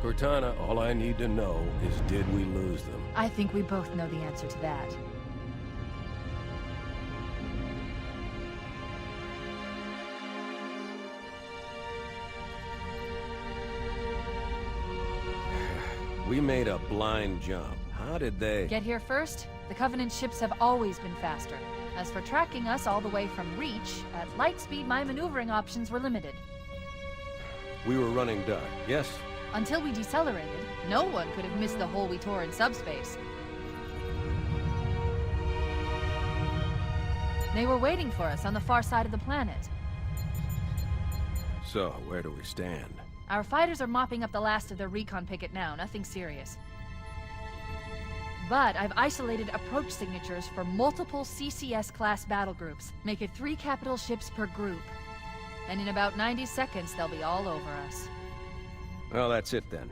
Cortana, all I need to know is did we lose them? I think we both know the answer to that. We made a blind jump. How did they... Get here first? The Covenant ships have always been faster. As for tracking us all the way from Reach, at light speed my maneuvering options were limited. We were running dark, yes? Until we decelerated, no one could have missed the hole we tore in subspace. They were waiting for us on the far side of the planet. So, where do we stand? Our fighters are mopping up the last of their recon picket now, nothing serious. But I've isolated approach signatures for multiple CCS-class battle groups. Make it 3 capital ships per group. And in about 90 seconds, they'll be all over us. Well, that's it then.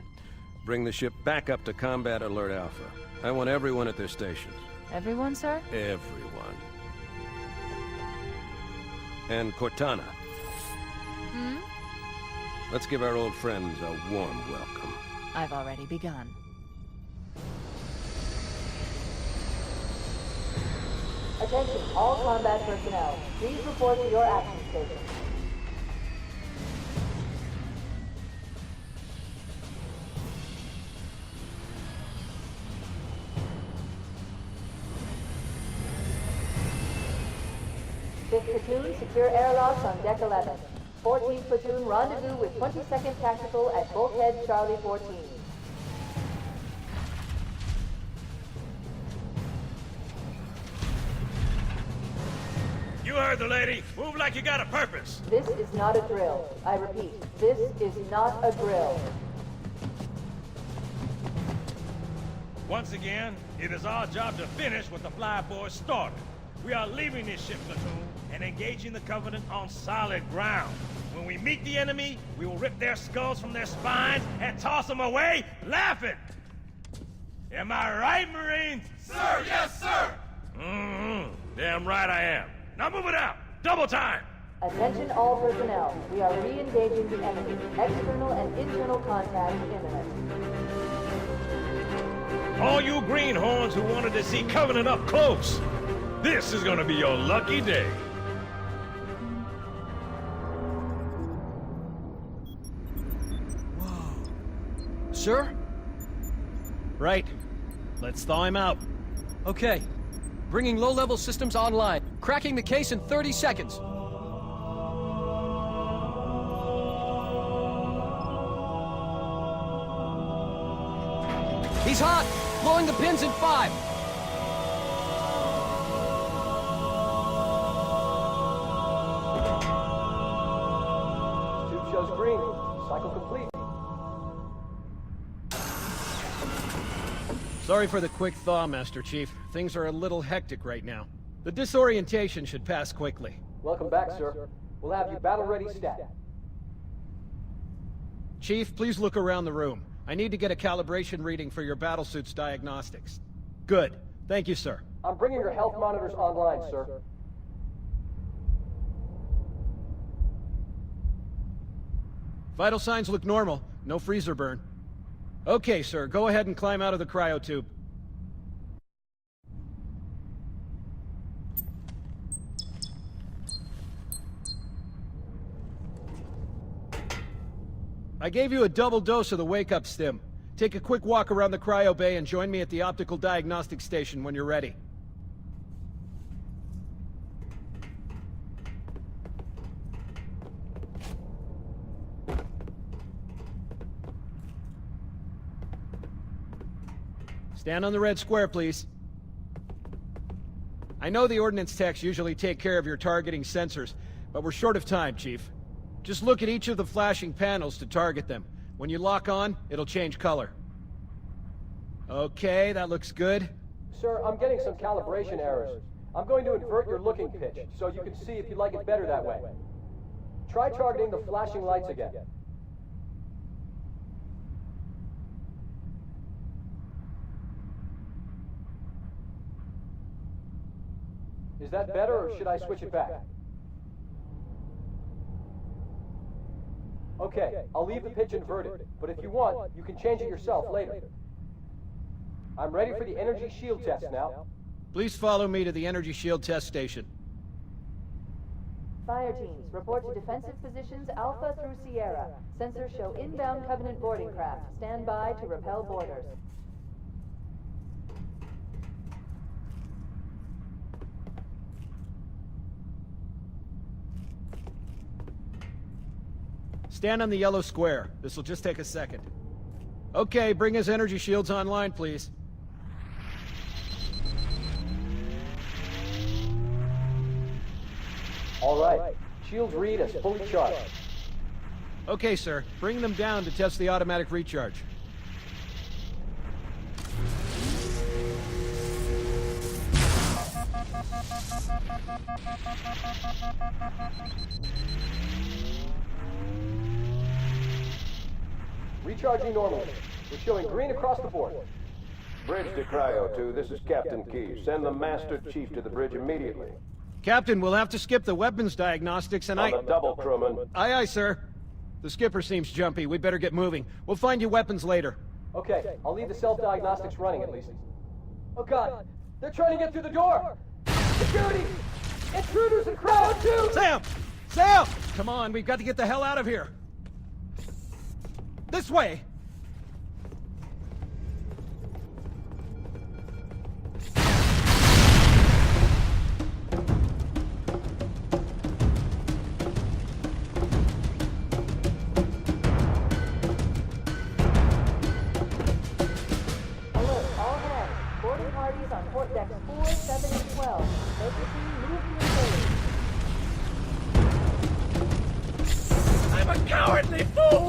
Bring the ship back up to Combat Alert Alpha. I want everyone at their stations. Everyone, sir? Everyone. And Cortana. Hmm? Let's give our old friends a warm welcome. I've already begun. Attention, all combat personnel. Please report to your action station. Fifth platoon, secure airlocks on deck 11. 14th platoon, rendezvous with 22nd Tactical at Bulkhead Charlie 14. You heard the lady. Move like you got a purpose. This is not a drill. I repeat, this is not a drill. Once again, it is our job to finish what the flyboys started. We are leaving this ship platoon and engaging the Covenant on solid ground. When we meet the enemy, we will rip their skulls from their spines and toss them away laughing. Am I right, Marines? Sir, yes, sir! Damn right I am. Now move it out! Double time! Attention all personnel. We are re-engaging the enemy. External and internal contact imminent. All you greenhorns who wanted to see Covenant up close, this is gonna be your lucky day. Sir? Right. Let's thaw him out. Okay. Bringing low-level systems online. Cracking the case in 30 seconds. He's hot! Blowing the pins in 5! Tube shows green. Cycle complete. Sorry for the quick thaw, Master Chief. Things are a little hectic right now. The disorientation should pass quickly. Welcome back, sir. We'll have you battle-ready stat. Chief, please look around the room. I need to get a calibration reading for your battlesuit's diagnostics. Good. Thank you, sir. I'm bringing your health monitors online, sir. Vital signs look normal. No freezer burn. Okay, sir. Go ahead and climb out of the cryotube. I gave you a double dose of the wake-up stim. Take a quick walk around the cryo bay and join me at the optical diagnostic station when you're ready. Stand on the red square, please. I know the ordnance techs usually take care of your targeting sensors, but we're short of time, Chief. Just look at each of the flashing panels to target them. When you lock on, it'll change color. Okay, that looks good. Sir, I'm getting some calibration errors. I'm going to invert your looking pitch, so you can see if you like it better that way. Try targeting the flashing lights again. Is that better, or should I switch it back? Okay, I'll leave the pitch inverted, but if you want, you can change it yourself later. I'm ready for the energy shield test now. Please follow me to the energy shield test station. Fire teams, report to defensive positions Alpha through Sierra. Sensors show inbound Covenant boarding craft. Stand by to repel boarders. Stand on the yellow square. This will just take a second. Okay, bring his energy shields online, please. All right. Shields read as fully charged. Okay, sir. Bring them down to test the automatic recharge. Recharging normally. We're showing green across the board. Bridge to Cryo 2, this is Captain Key. Send the Master Chief to the bridge immediately. Captain, we'll have to skip the weapons diagnostics and On the double, crewman. Aye, aye, sir. The skipper seems jumpy. We'd better get moving. We'll find you weapons later. Okay, I'll leave the self-diagnostics running at least. Oh god, they're trying to get through the door! Security! Intruders in Cryo 2! Sam! Sam! Come on, we've got to get the hell out of here. This way! Port decks 4, 7, and 12. Make your team move to engage. I'm a cowardly fool!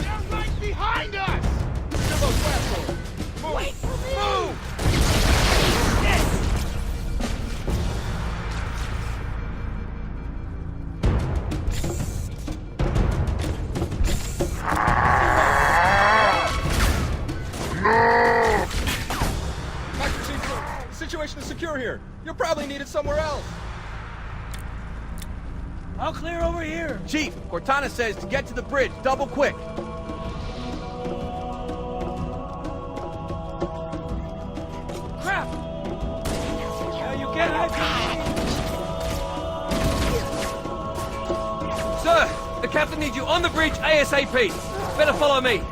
They're right behind us! To those platforms! Move! Wait for me! Move! Yes! Situation is secure here. You're probably needed somewhere else. I'll clear over here. Chief, Cortana says to get to the bridge, double quick. Crap! Now you get it. Sir, the captain needs you on the bridge ASAP. Better follow me.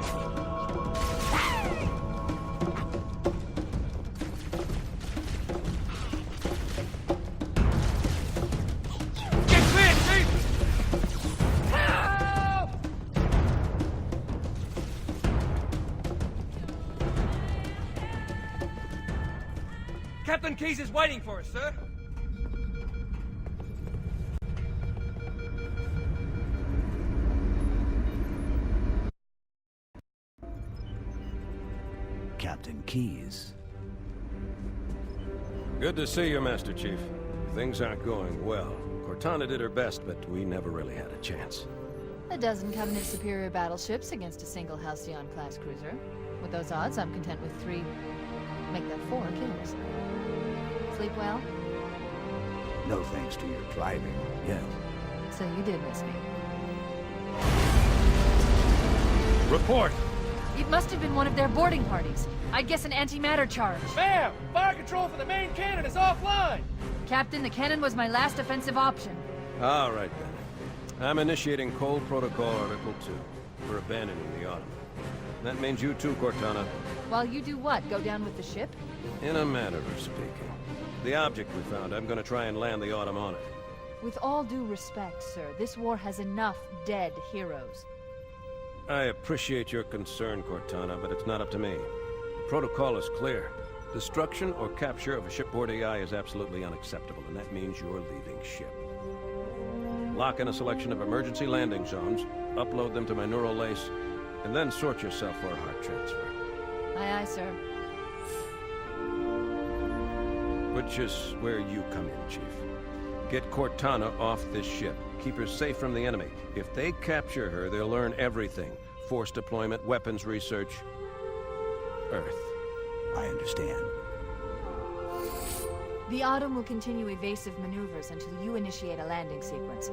Captain Keyes is waiting for us, sir. Captain Keyes. Good to see you, Master Chief. Things aren't going well. Cortana did her best, but we never really had a chance. A dozen Covenant superior battleships against a single Halcyon-class cruiser. With those odds, I'm content with 3, make that 4 kills. Sleep well? No thanks to your driving, yes. So you did miss me. Report. It must have been one of their boarding parties. I'd guess an antimatter charge. Ma'am, fire control for the main cannon is offline. Captain, the cannon was my last offensive option. All right, then. I'm initiating Cold Protocol Article 2 for abandoning the Autumn. That means you too, Cortana. While you do what? Go down with the ship? In a manner of speaking. The object we found, I'm gonna try and land the Autumn on it. With all due respect, sir, this war has enough dead heroes. I appreciate your concern, Cortana, but it's not up to me. The protocol is clear. Destruction or capture of a shipboard AI is absolutely unacceptable, and that means you're leaving ship. Lock in a selection of emergency landing zones, upload them to my neural lace, and then sort yourself for a heart transfer. Aye, aye, sir. Which is where you come in, Chief. Get Cortana off this ship. Keep her safe from the enemy. If they capture her, they'll learn everything. Force deployment, weapons research, Earth. I understand. The Autumn will continue evasive maneuvers until you initiate a landing sequence.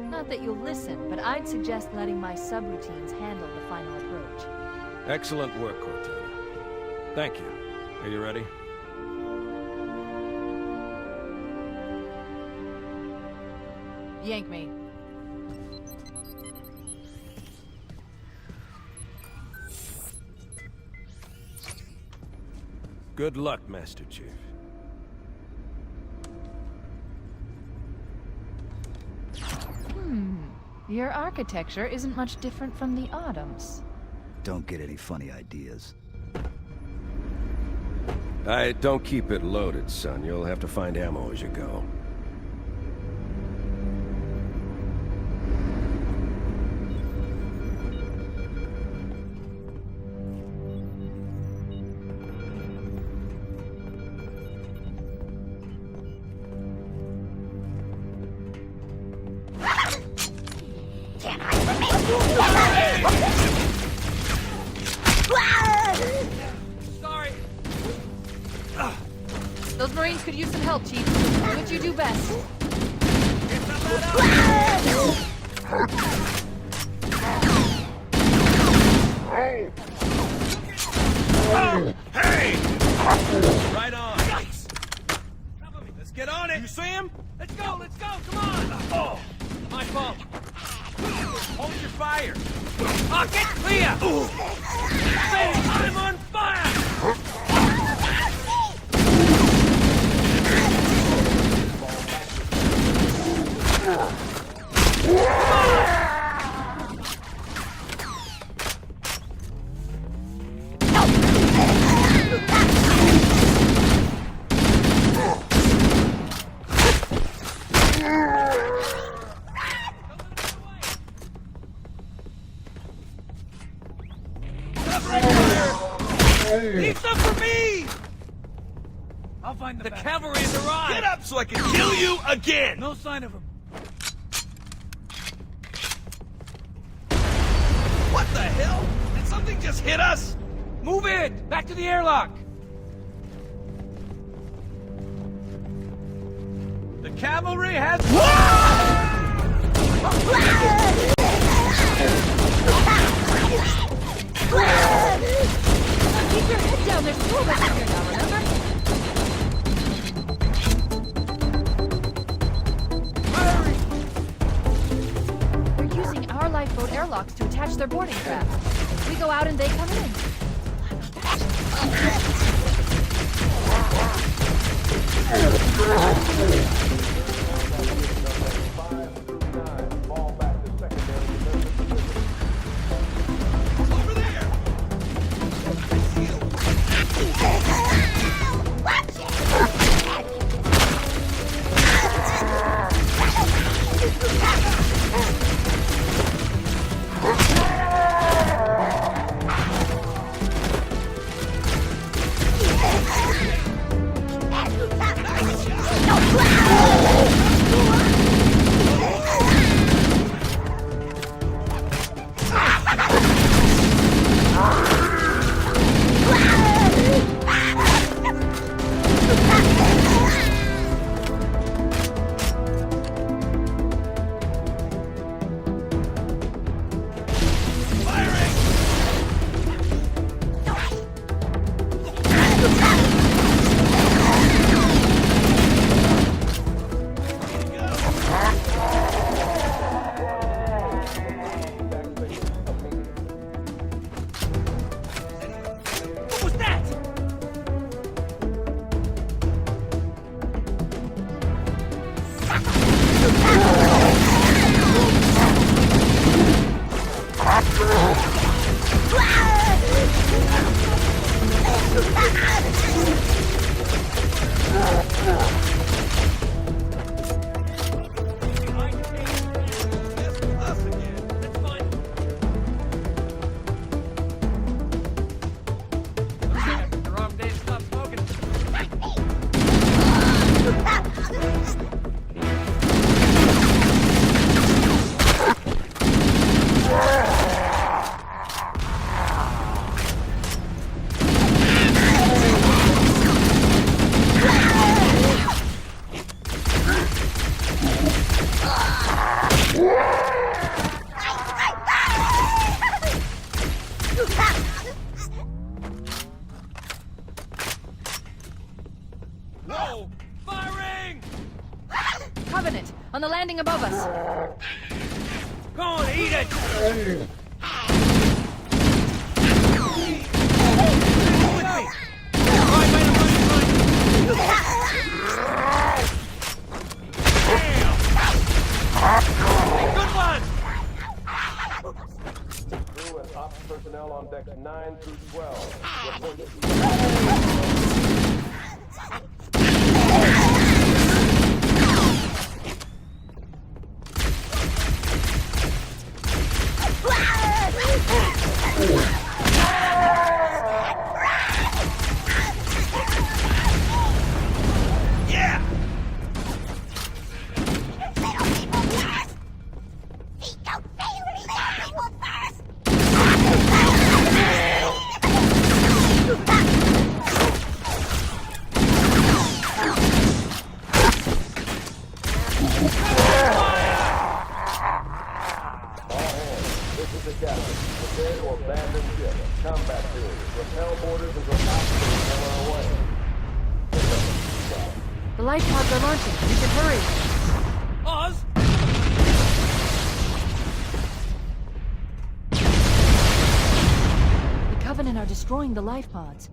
Not that you'll listen, but I'd suggest letting my subroutines handle the final approach. Excellent work, Cortana. Thank you. Are you ready? Yank me. Good luck, Master Chief. Your architecture isn't much different from the Autumn's. Don't get any funny ideas. Don't keep it loaded, son. You'll have to find ammo as you go. Sorry. Those Marines could use some help, Chief. Do what you do best. Hey! Right on. Yikes! Let's get on it. You see him? Let's go, come on! Oh, my fault. Hold your fire. Oh, get clear! I'm on fire! Leave some for me! I'll find The cavalry's arrived! Get up so I can kill you again! No sign of him. What the hell? Did something just hit us? Move it! Back to the airlock! The cavalry has... Keep your head down. There's two of us in here now, remember? They're using our lifeboat airlocks to attach their boarding craft. We go out and they come in. Over there! No! Whoa! Firing! Covenant, on the landing above us. Go on, eat it! Good one! Crew and ops personnel on decks 9 through 12. Report Yeah! This is the captain. Prepare to abandon ship. Combat team. Repel borders and go obstacles on our way. The life pods are launching. We should hurry. Oz? The Covenant are destroying the life pods.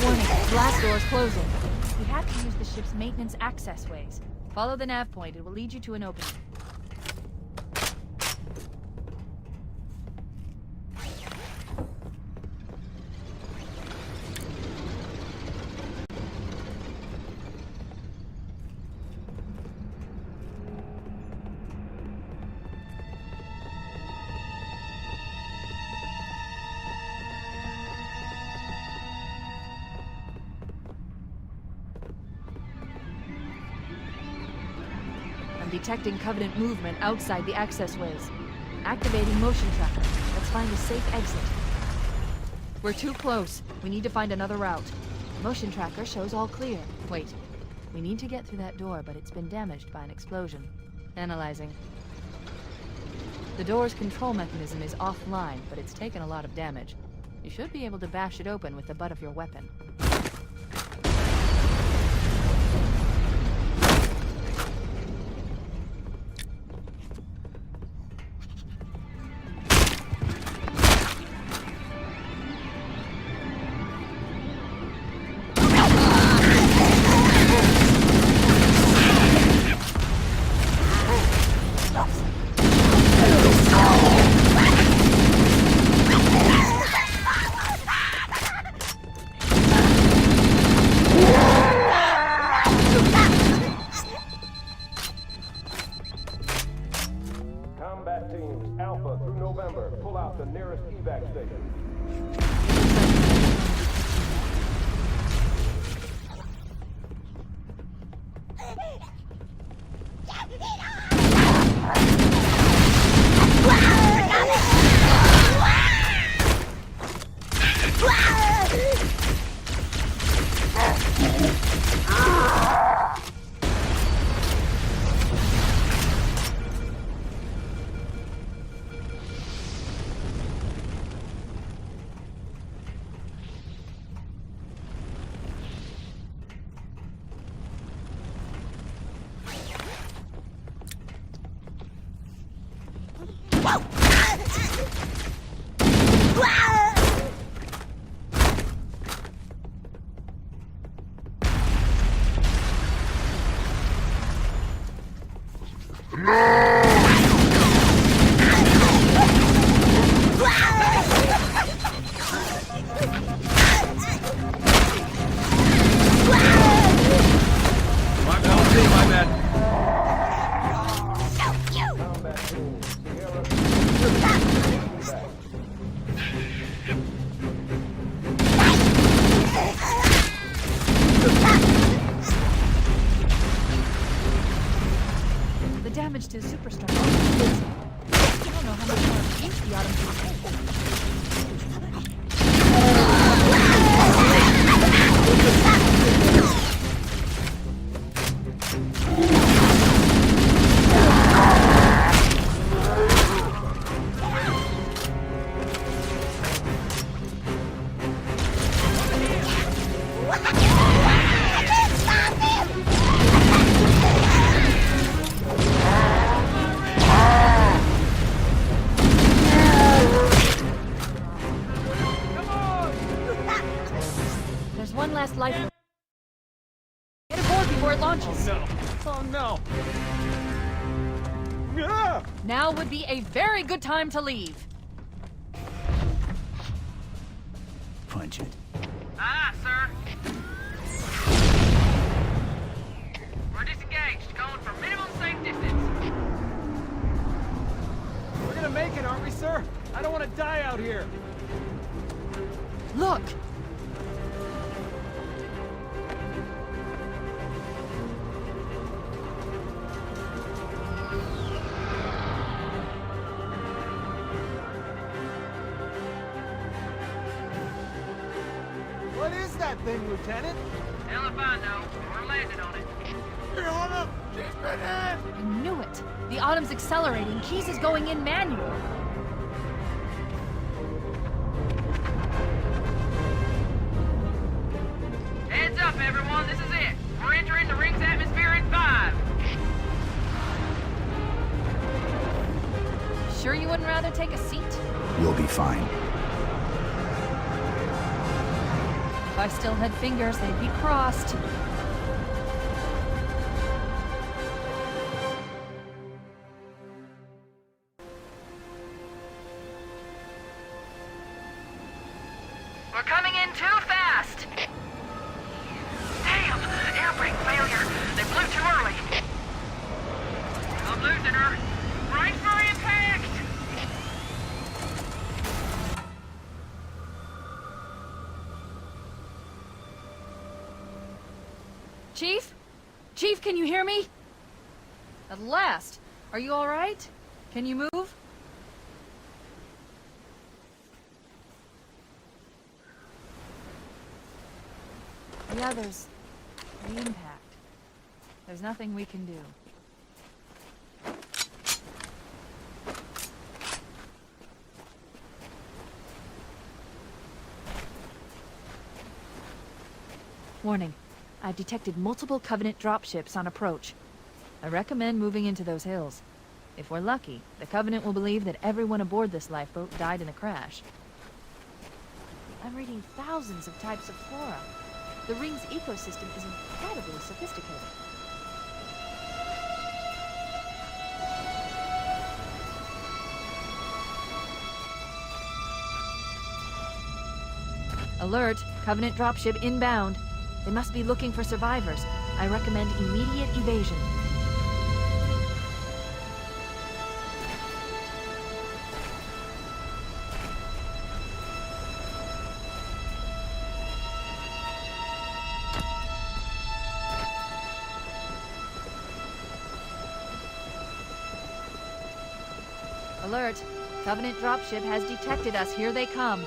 Warning, blast doors closing. We have to use the ship's maintenance access ways. Follow the nav point. It will lead you to an opening. Detecting Covenant movement outside the access ways. Activating motion tracker. Let's find a safe exit. We're too close. We need to find another route. Motion tracker shows all clear. Wait. We need to get through that door, but it's been damaged by an explosion. Analyzing. The door's control mechanism is offline, but it's taken a lot of damage. You should be able to bash it open with the butt of your weapon. To superstar. I don't know how much more abuse the Autumn can lifeboat. Get aboard before it launches. No. Oh no. Ah! Now would be a very good time to leave. Punch it. Aye, sir. We're disengaged, going for minimum safe distance. We're gonna make it, aren't we, sir? I don't want to die out here. Look! What is that thing, Lieutenant? Hell if I know. We're landing on it. You're on up! She's been in! I knew it. The Autumn's accelerating. Keys is going in manual. Heads up, everyone. This is it. We're entering the ring's atmosphere in 5. Sure you wouldn't rather take a seat? You'll be fine. If I still had fingers, they'd be crossed. We're coming in too fast. Damn! Air brake failure. They blew too early. I'm losing her. Brace for impact! Chief? Chief, can you hear me? At last. Are you all right? Can you move? Yeah, there's the impact. There's nothing we can do. Warning. I've detected multiple Covenant dropships on approach. I recommend moving into those hills. If we're lucky, the Covenant will believe that everyone aboard this lifeboat died in the crash. I'm reading thousands of types of flora. The ring's ecosystem is incredibly sophisticated. Alert! Covenant dropship inbound. They must be looking for survivors. I recommend immediate evasion. Alert! Covenant dropship has detected us. Here they come.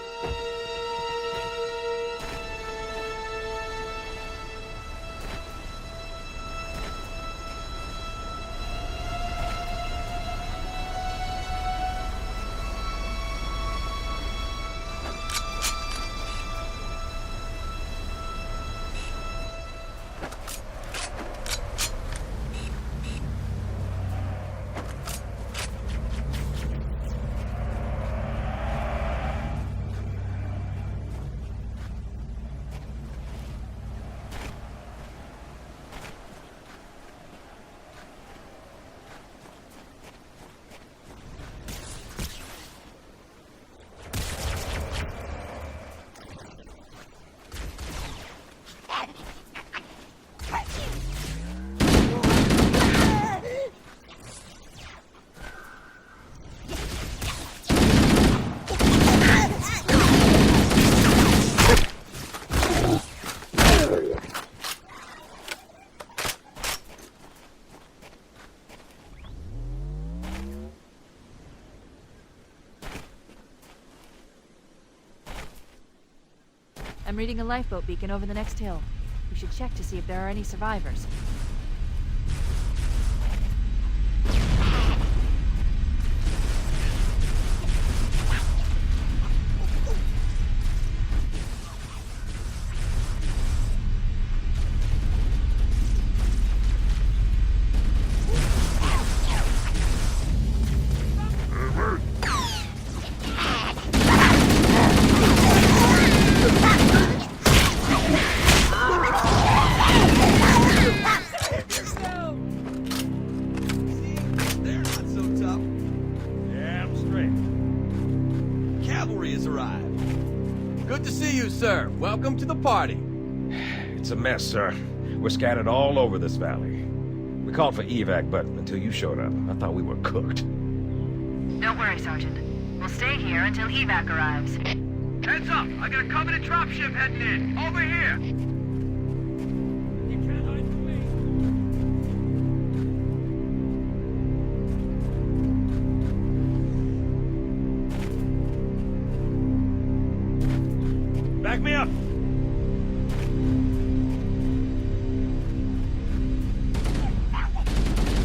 I'm reading a lifeboat beacon over the next hill. We should check to see if there are any survivors. cavalry has arrived. Good to see you, sir. Welcome to the party. It's a mess, sir. We're scattered all over this valley. We called for evac, but until you showed up, I thought we were cooked. Don't worry, Sergeant. We'll stay here until evac arrives. Heads up! I got a Covenant dropship heading in. Over here! Back me up!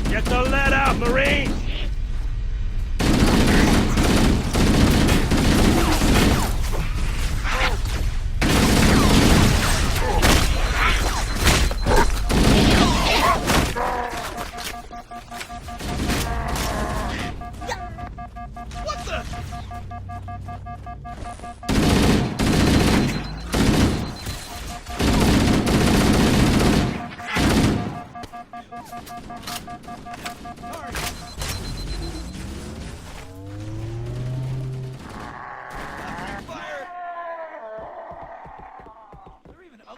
Get the lead out, Marines! What the?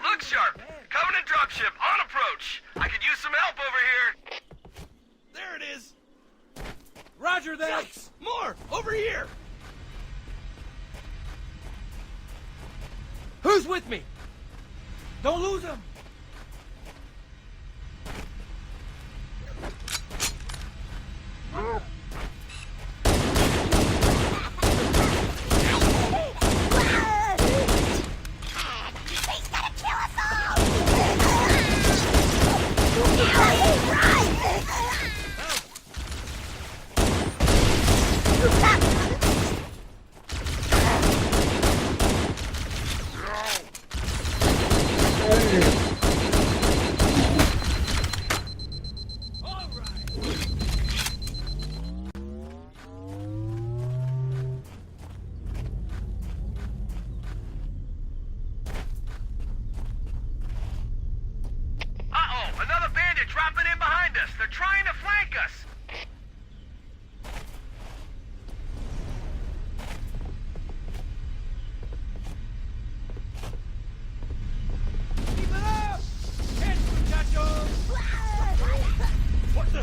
Look sharp! Covenant dropship on approach! I could use some help over here! There it is. Roger that. Yikes! More over here. Who's with me? Don't lose him! Another bandit dropping in behind us! They're trying to flank us! Keep it up. Catch, muchachos. What the?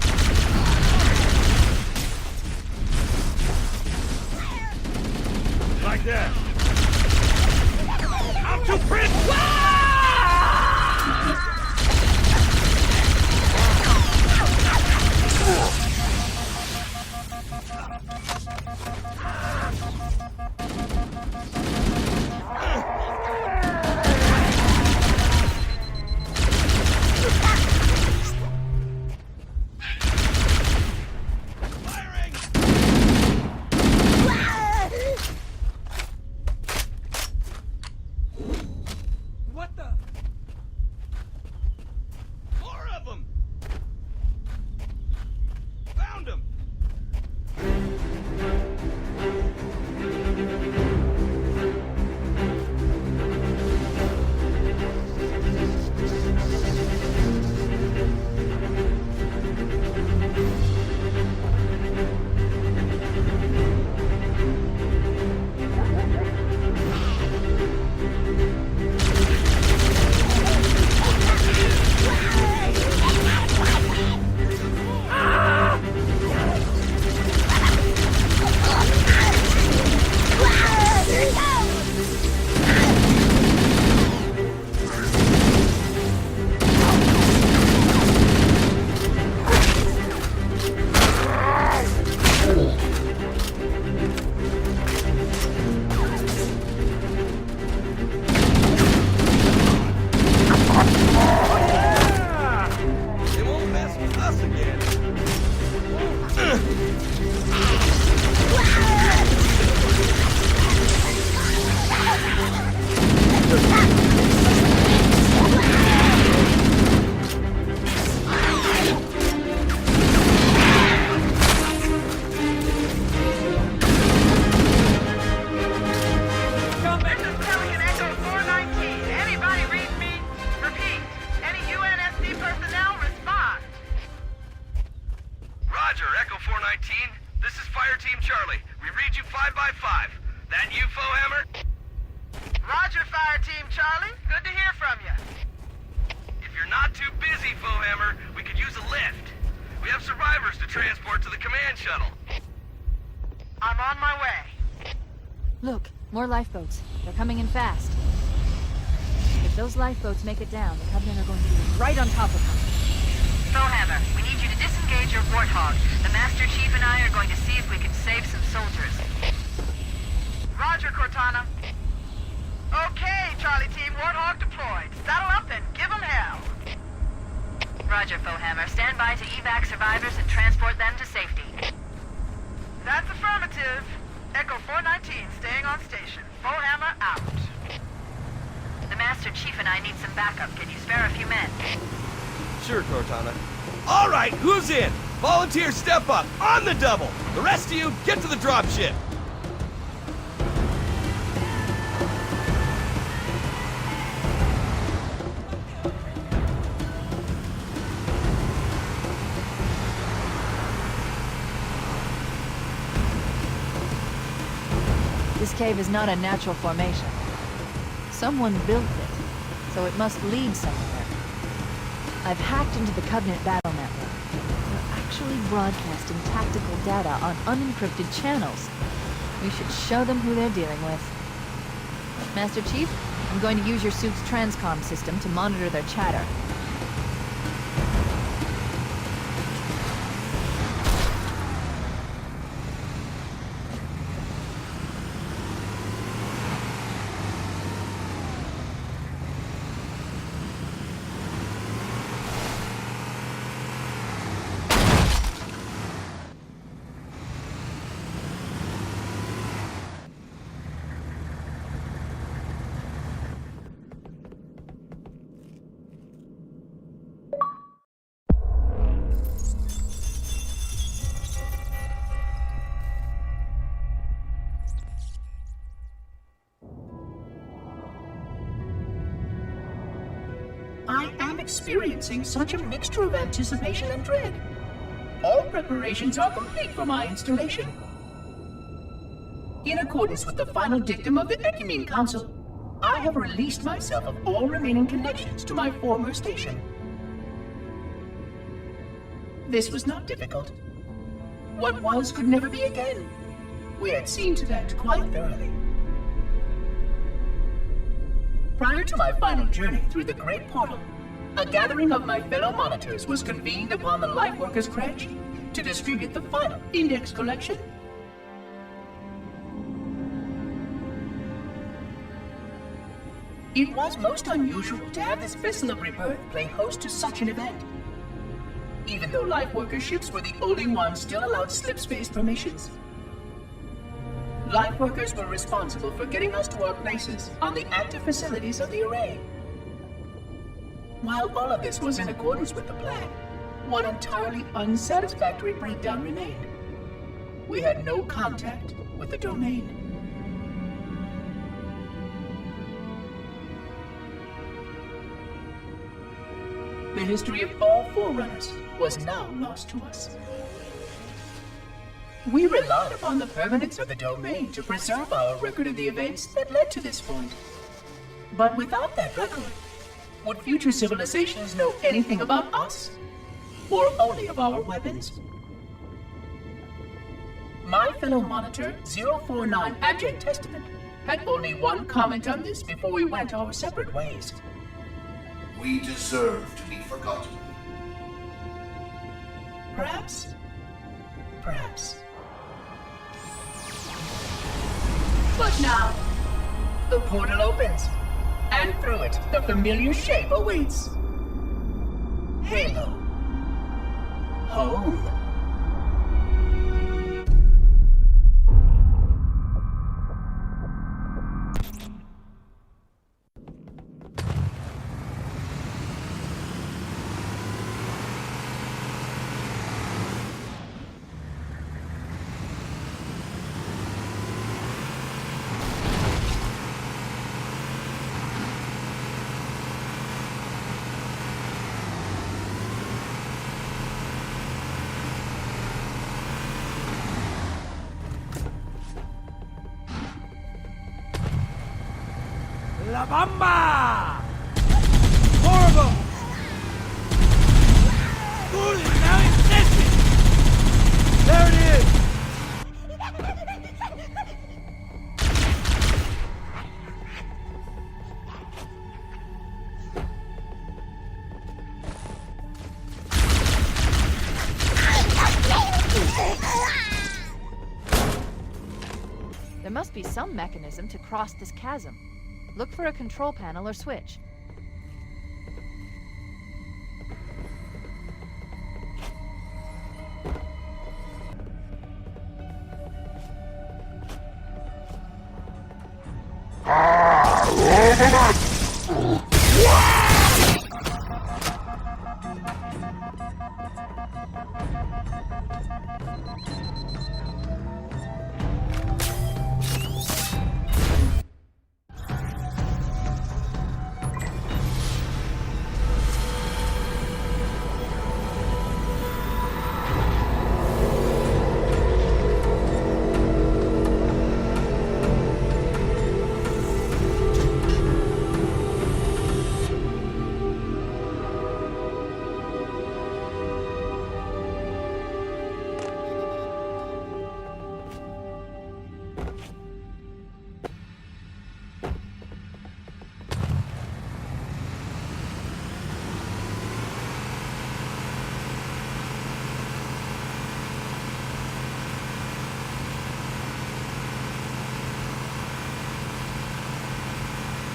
Like that. I'm too pretty! What the? More of them. Found them. Roger, Echo 419. This is Fire Team Charlie. We read you 5 by 5. That you, Fohammer? Roger, Fire Team Charlie. Good to hear from you. If you're not too busy, Fohammer, we could use a lift. We have survivors to transport to the command shuttle. I'm on my way. Look, more lifeboats. They're coming in fast. If those lifeboats make it down, the Covenant are going to be right on top of them. Fohammer, we need you to disengage your Warthog. The Master Chief and I are going to see if we can save some soldiers. Roger, Cortana. Okay, Charlie Team, Warthog deployed. Saddle up and give them hell. Roger, Fohammer. Stand by to evac survivors and transport them to safety. That's affirmative. Echo 419 staying on station. Fohammer out. The Master Chief and I need some backup. Can you spare a few men? Sure, Cortana. All right, who's in? Volunteer step up, on the double. The rest of you, get to the dropship. This cave is not a natural formation. Someone built it, so it must lead somewhere. I've hacked into the Covenant battle network. They're actually broadcasting tactical data on unencrypted channels. We should show them who they're dealing with. Master Chief, I'm going to use your suit's transcom system to monitor their chatter. I am experiencing such a mixture of anticipation and dread. All preparations are complete for my installation. In accordance with the final dictum of the Ecumene Council, I have released myself of all remaining connections to my former station. This was not difficult. What was could never be again. We had seen to that quite thoroughly. Prior to my final journey through the Great Portal, a gathering of my fellow monitors was convened upon the Lightworkers' Crash to distribute the final index collection. It was most unusual to have this vessel of rebirth play host to such an event. Even though Lightworker ships were the only ones still allowed slip-space permissions. Lightworkers were responsible for getting us to our places on the active facilities of the array. While all of this was in accordance with the plan, one entirely unsatisfactory breakdown remained. We had no contact with the domain. The history of all Forerunners was now lost to us. We relied upon the permanence of the domain to preserve our record of the events that led to this point. But without that record, would future civilizations know anything about us? Or only of our weapons? My fellow monitor, 049 Abject Testament, had only one comment on this before we went our separate ways. We deserve to be forgotten. Perhaps. Perhaps. But now, the portal opens, and through it, the familiar shape awaits. Halo. Home. La Bamba! More of them! Good, now it's missing! There it is! There must be some mechanism to cross this chasm. Look for a control panel or switch.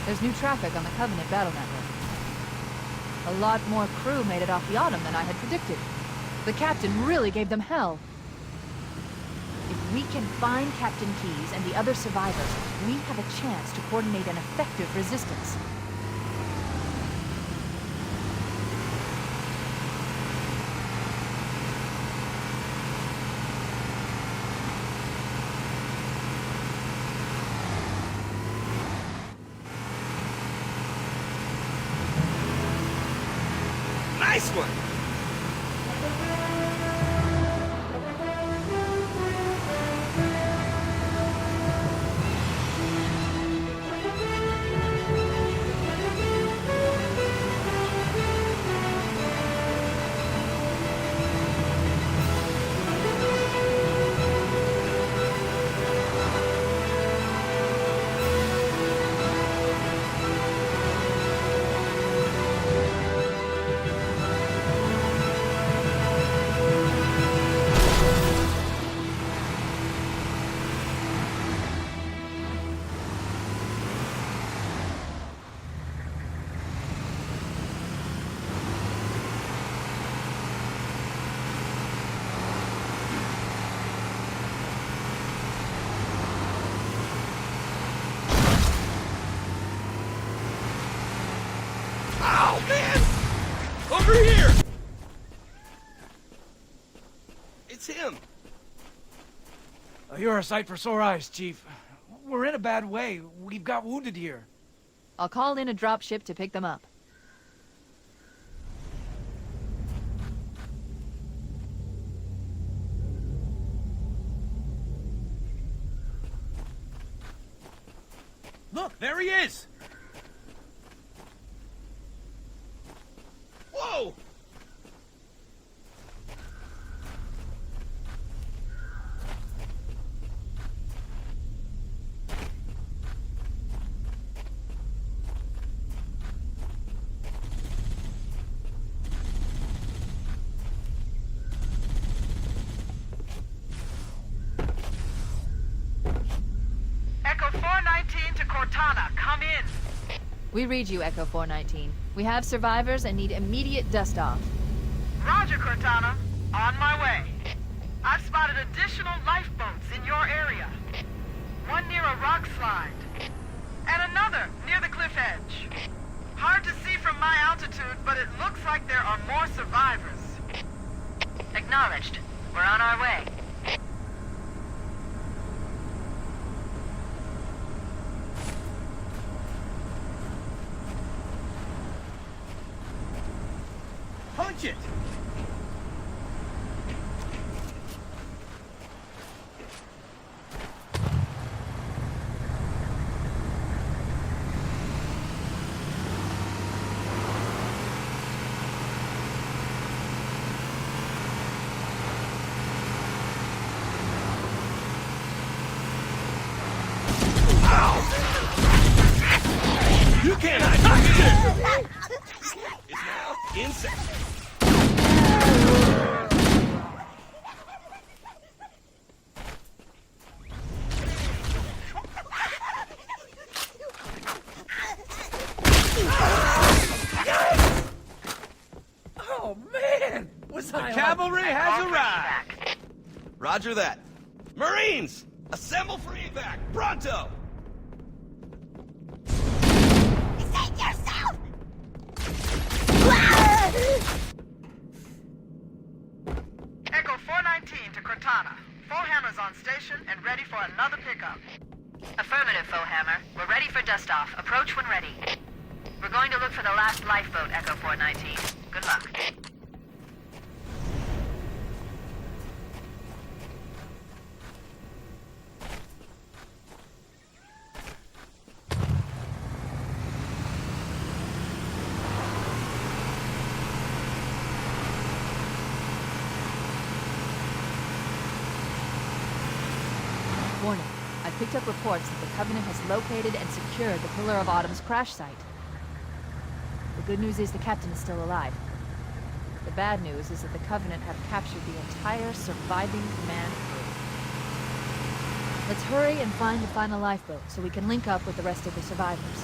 There's new traffic on the Covenant battle network. A lot more crew made it off the Autumn than I had predicted. The captain really gave them hell. If we can find Captain Keyes and the other survivors, we have a chance to coordinate an effective resistance. Nice one! Over here! It's him. You're a sight for sore eyes, Chief. We're in a bad way. We've got wounded here. I'll call in a dropship to pick them up. Look, there he is! Whoa! Echo 419 to Cortana, come in. We read you, Echo 419. We have survivors and need immediate dust-off. Roger, Cortana. On my way. I've spotted additional lifeboats in your area. One near a rock slide. And another near the cliff edge. Hard to see from my altitude, but it looks like there are more survivors. Acknowledged. We're on our way. Punch it! You cannot touch it! It's now inside. Oh, man! The cavalry has arrived! Roger that. Marines! Assemble for evac! Pronto! Save yourself! Echo 419 to Cortana. Foehammer's on station and ready for another pickup. Affirmative, Foehammer. We're ready for dust-off. Approach when ready. We're going to look for the last lifeboat, Echo 419. Good luck. Warning. I picked up reports that the Covenant has located and secured the Pillar of Autumn's crash site. The good news is the captain is still alive. The bad news is that the Covenant have captured the entire surviving command crew. Let's hurry and find the final lifeboat so we can link up with the rest of the survivors.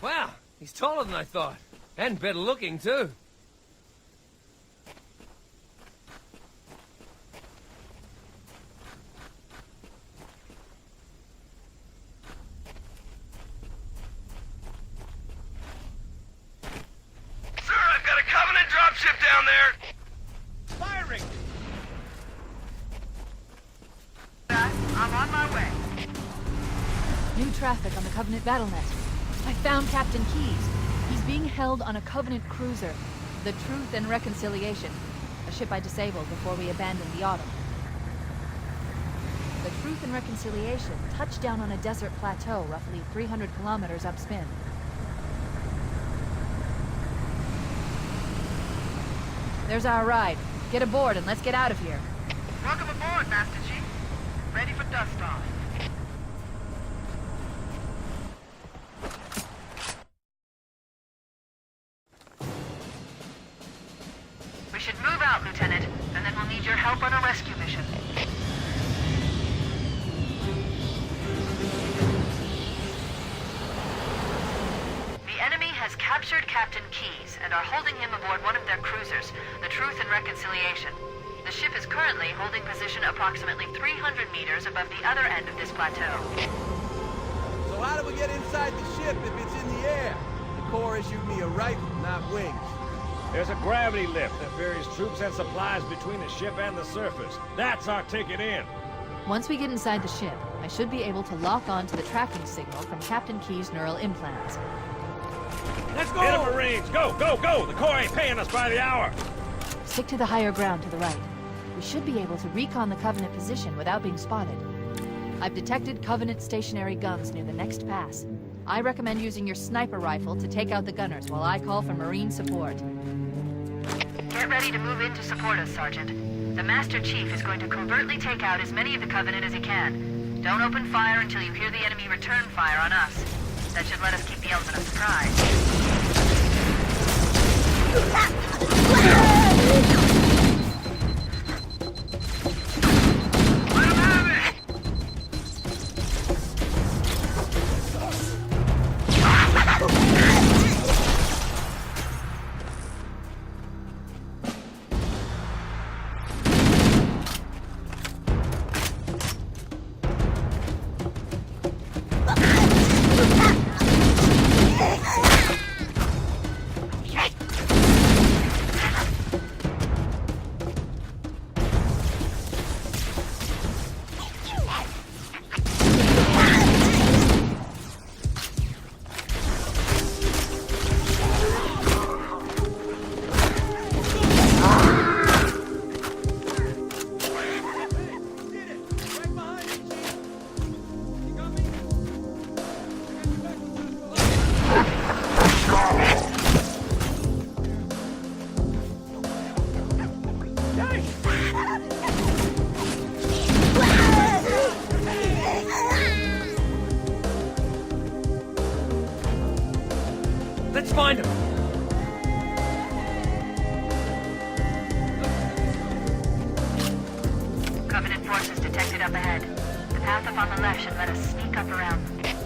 Wow, he's taller than I thought. And better looking, too. Sir, I've got a Covenant dropship down there! Firing! I'm on my way. New traffic on the Covenant BattleNet. I found Captain Keyes. He's being held on a Covenant cruiser, the Truth and Reconciliation, a ship I disabled before we abandoned the Autumn. The Truth and Reconciliation touched down on a desert plateau roughly 300 kilometers upspin. There's our ride. Get aboard and let's get out of here. Welcome aboard, Master Chief. Ready for dust-off. We should move out, Lieutenant, and then we'll need your help on a rescue mission. The enemy has captured Captain Keyes and are holding him aboard one of their cruisers, the Truth and Reconciliation. The ship is currently holding position approximately 300 meters above the other end of this plateau. So how do we get inside the ship if it's in the air? The Corps issued me a rifle, not wings. There's a gravity lift that ferries troops and supplies between the ship and the surface. That's our ticket in. Once we get inside the ship, I should be able to lock on to the tracking signal from Captain Keyes' neural implants. Let's go! Get 'em, Marines! Go, go, go! The Corps ain't paying us by the hour! Stick to the higher ground to the right. We should be able to recon the Covenant position without being spotted. I've detected Covenant stationary guns near the next pass. I recommend using your sniper rifle to take out the gunners while I call for Marine support. Get ready to move in to support us, Sergeant. The Master Chief is going to covertly take out as many of the Covenant as he can. Don't open fire until you hear the enemy return fire on us. That should let us keep the element of surprise. Covenant forces detected up ahead. The path up on the left should let us sneak up around them.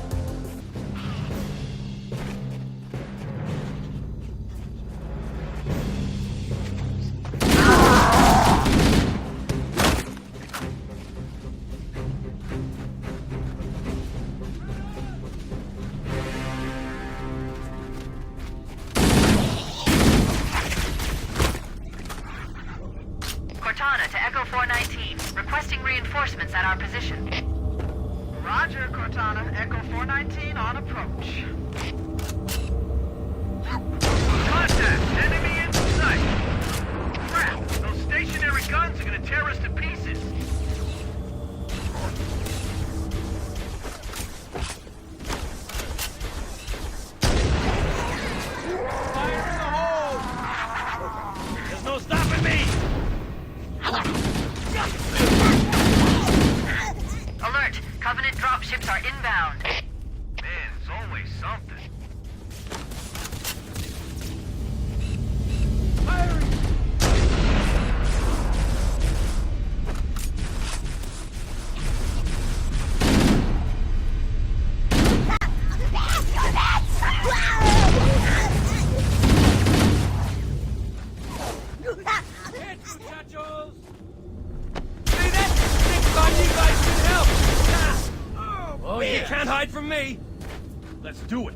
Cortana to Echo 419, requesting reinforcements at our position. Roger, Cortana. Echo 419 on approach. Contact! Enemy in sight! Crap! Those stationary guns are gonna tear us to pieces! Fire in the hole! There's no stopping me! Alert! Covenant dropships are inbound. Man, it's always something. Oh, you can't hide from me! Let's do it.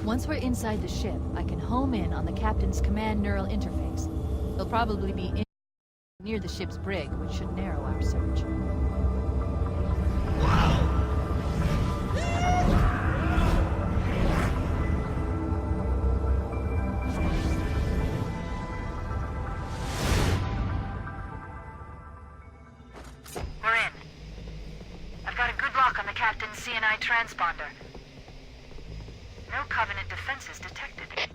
Once we're inside the ship, I can home in on the captain's command neural interface. He'll probably be near the ship's brig, which should narrow our search. We're in. I've got a good lock on the captain's CNI transponder. No Covenant defenses detected.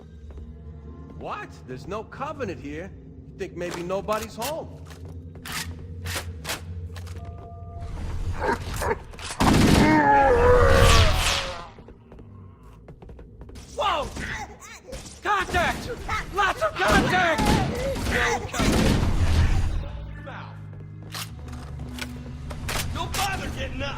What? There's no Covenant here? You think maybe nobody's home? Whoa! Contact! Lots of contact! Don't bother getting up!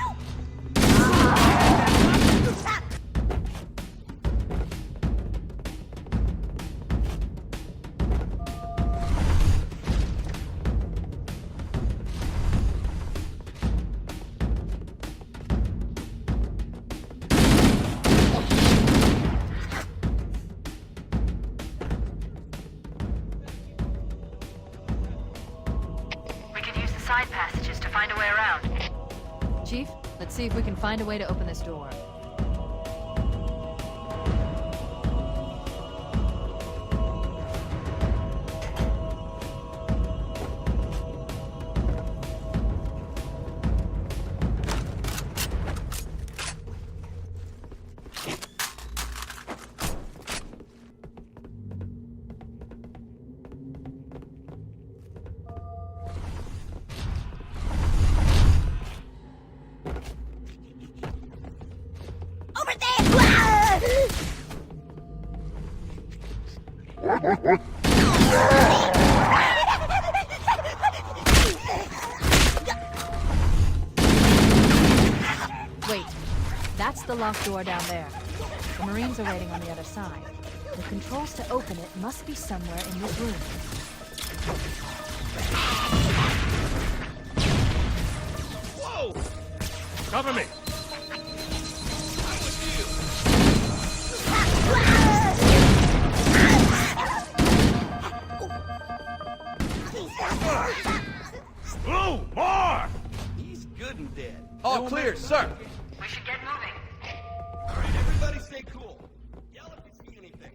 Side passages to find a way around. Chief, let's see if we can find a way to open this door. Wait, that's the locked door down there. The Marines are waiting on the other side. The controls to open it must be somewhere in this room. Whoa! Cover me! Ooh, more! He's good and dead. All clear, sir. We should get moving. All right, everybody stay cool. Yell if you see anything.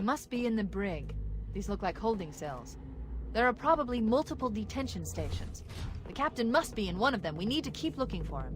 Must be in the brig. These look like holding cells. There are probably multiple detention stations. The captain must be in one of them. We need to keep looking for him.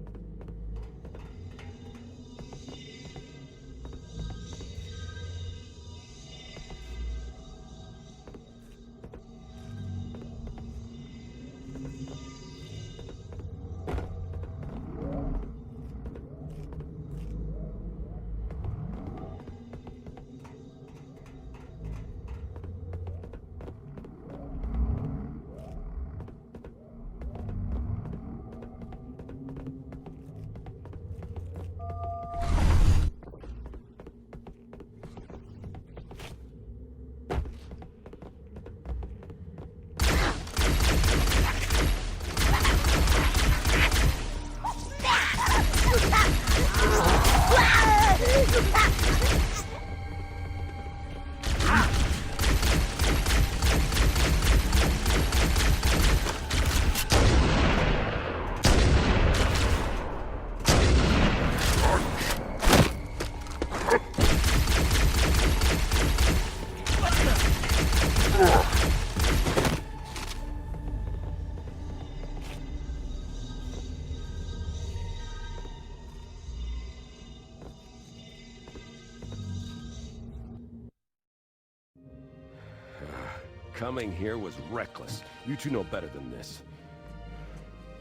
Coming here was reckless. You two know better than this.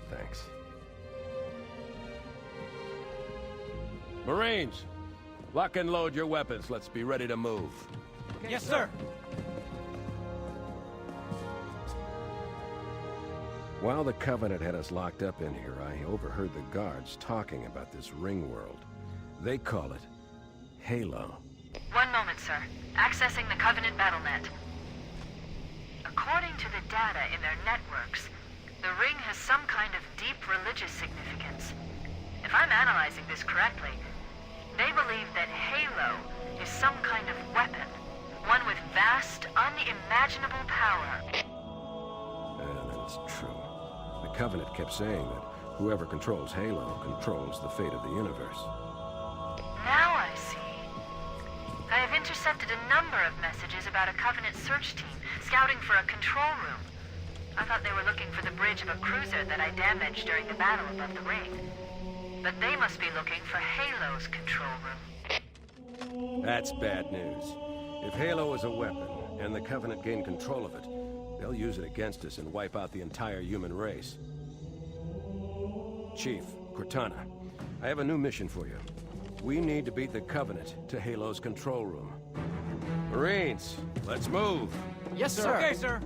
Thanks. Marines, lock and load your weapons. Let's be ready to move. Okay, yes, sir. While the Covenant had us locked up in here, I overheard the guards talking about this ring world. They call it Halo. One moment, sir. Accessing the Covenant BattleNet. According to the data in their networks, the ring has some kind of deep religious significance. If I'm analyzing this correctly, they believe that Halo is some kind of weapon, one with vast, unimaginable power. That's true. The Covenant kept saying that whoever controls Halo controls the fate of the universe. Now I see. I have intercepted a number of messages about a Covenant search team scouting for a control room. I thought they were looking for the bridge of a cruiser that I damaged during the battle above the ring. But they must be looking for Halo's control room. That's bad news. If Halo is a weapon, and the Covenant gained control of it, They'll use it against us and wipe out the entire human race. Chief, Cortana, I have a new mission for you. We need to beat the Covenant to Halo's control room. Marines, let's move. Yes, sir. Okay, sir.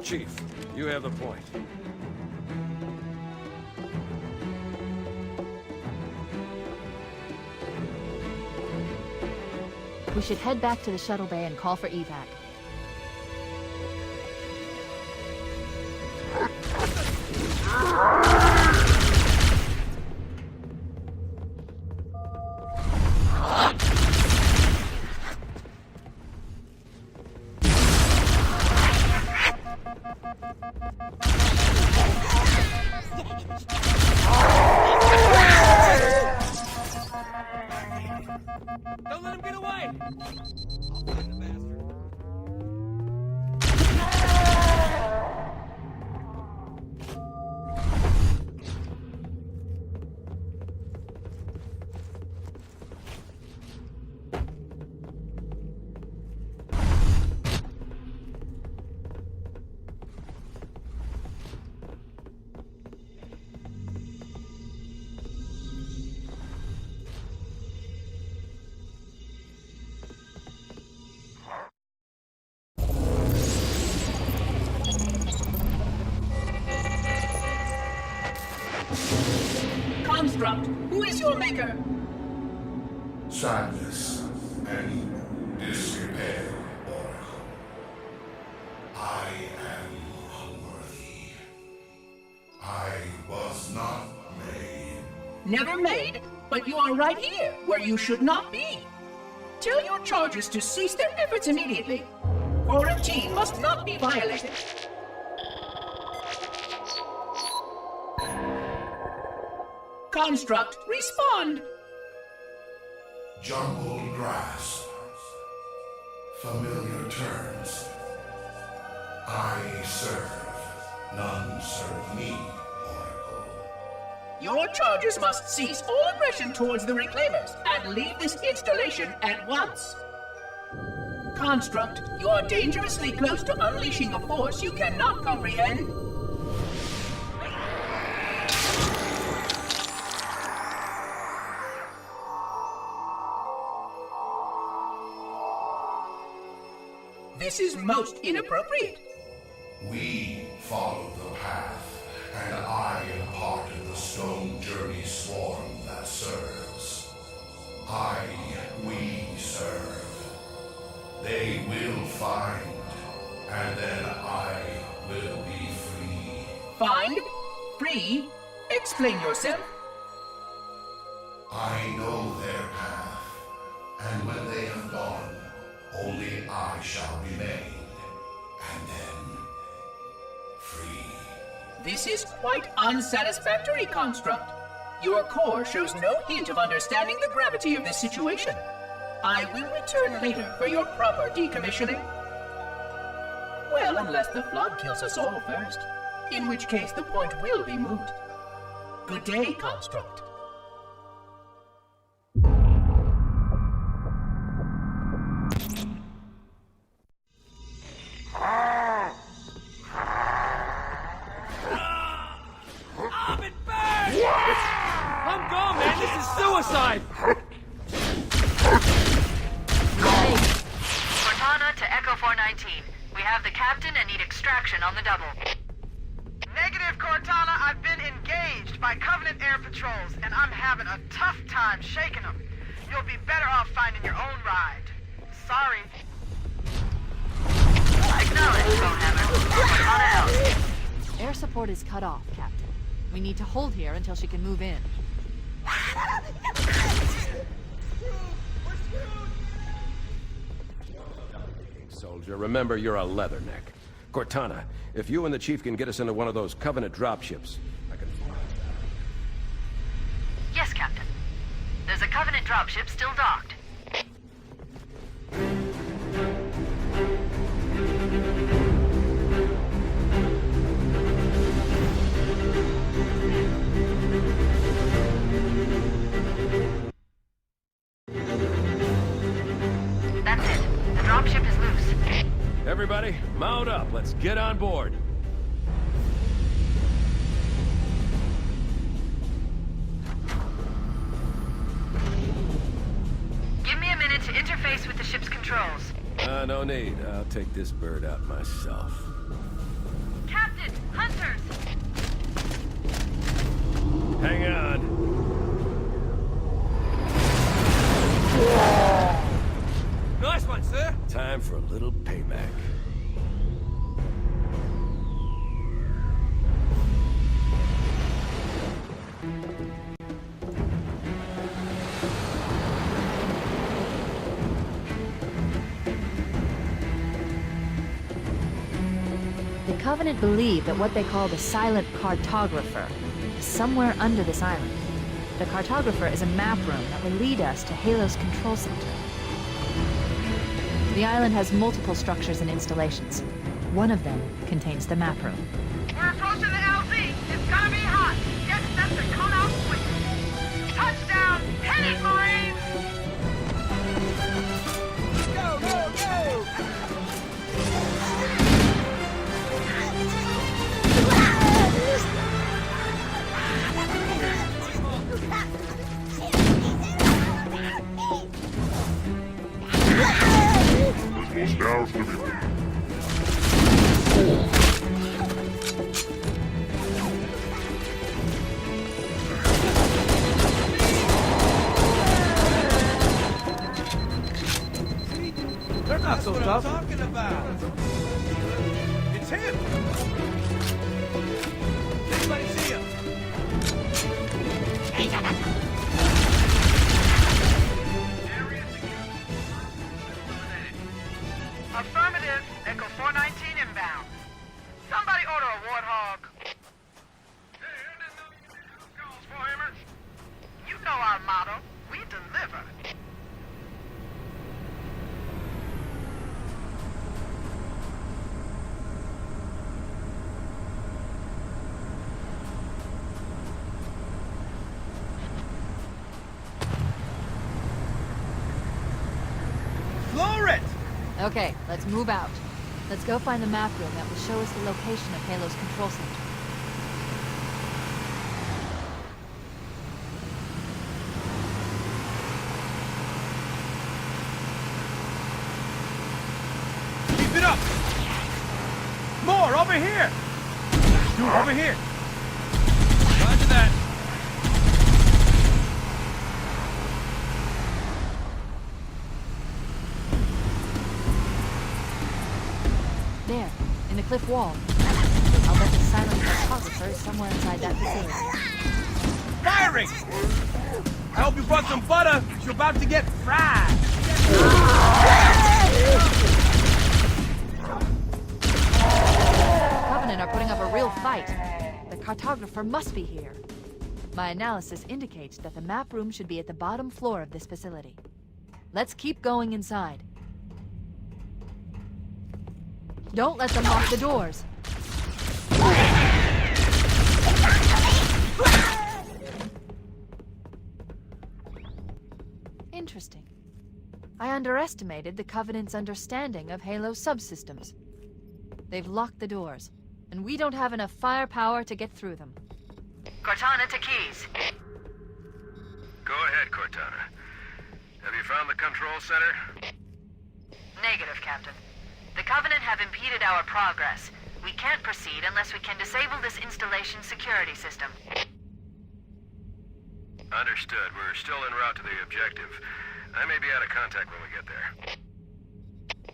Chief, you have the point. We should head back to the shuttle bay and call for evac. Don't let him get away! I'll find the bastard. Construct, who is your maker? Sadness and despair, Oracle. I am unworthy. I was not made. Never made, but you are right here, where you should not be. Tell your charges to cease their efforts immediately. Quarantine must not be violated. Construct, respond! Jumbled grass. Familiar terms. I serve. None serve me, Oracle. Your charges must cease all aggression towards the Reclaimers and leave this installation at once. Construct, you are dangerously close to unleashing a force you cannot comprehend. This is most inappropriate. We follow the path, and I am part of the stone journey swarm that serves. We serve. They will find, and then I will be free. Find? Free? Explain yourself. I know their path, and when they have gone, only I shall remain, and then free. This is quite unsatisfactory, Construct. Your core shows no hint of understanding the gravity of this situation. I will return later for your proper decommissioning. Well, unless the flood kills us all first, in which case the point will be moot. Good day, Construct. I'm gone, man! This is suicide! Cortana to Echo 419. We have the captain and need extraction on the double. Negative, Cortana. I've been engaged by Covenant air patrols, and I'm having a tough time shaking them. You'll be better off finding your own ride. Sorry. Acknowledged, Bonehammer. Cortana out. Air support is cut off, Captain. We need to hold here until she can move in. Soldier, remember you're a leatherneck. Cortana, if you and the Chief can get us into one of those Covenant dropships, I can... Yes, Captain. There's a Covenant dropship still docked. Everybody, Okay, mount up. Let's get on board. Give me a minute to interface with the ship's controls. No need. I'll take this bird out myself. Captain, hunters! Hang on. Nice one, sir. Time for a little payback. The Covenant believe that what they call the silent cartographer is somewhere under this island. The cartographer is a map room that will lead us to Halo's control center. The island has multiple structures and installations. One of them contains the map room. We're approaching the LZ. It's gonna be hot. Get set to come out quick. Touchdown! Hit it, Marines! Go, go, go! They're not so tough. Talking about. It's him! Anybody see him? Affirmative. Echo 419 inbound. Somebody order a warthog. You know our motto. We deliver. Floor it! Okay, let's move out. Let's go find the map room that will show us the location of Halo's control center. Keep it up! More, over here! Over here! Roger that. There, in the cliff wall. I'll bet the silent cartographer is somewhere inside that facility. Firing! I hope you brought some butter, 'cause you're about to get fried. The Covenant are putting up a real fight. The cartographer must be here. My analysis indicates that the map room should be at the bottom floor of this facility. Let's keep going inside. Don't let them lock the doors. Interesting. I underestimated the Covenant's understanding of Halo subsystems. They've locked the doors, and we don't have enough firepower to get through them. Cortana to Keys. Go ahead, Cortana. Have you found the control center? Negative, Captain. The Covenant have impeded our progress. We can't proceed unless we can disable this installation's security system. Understood. We're still en route to the objective. I may be out of contact when we get there.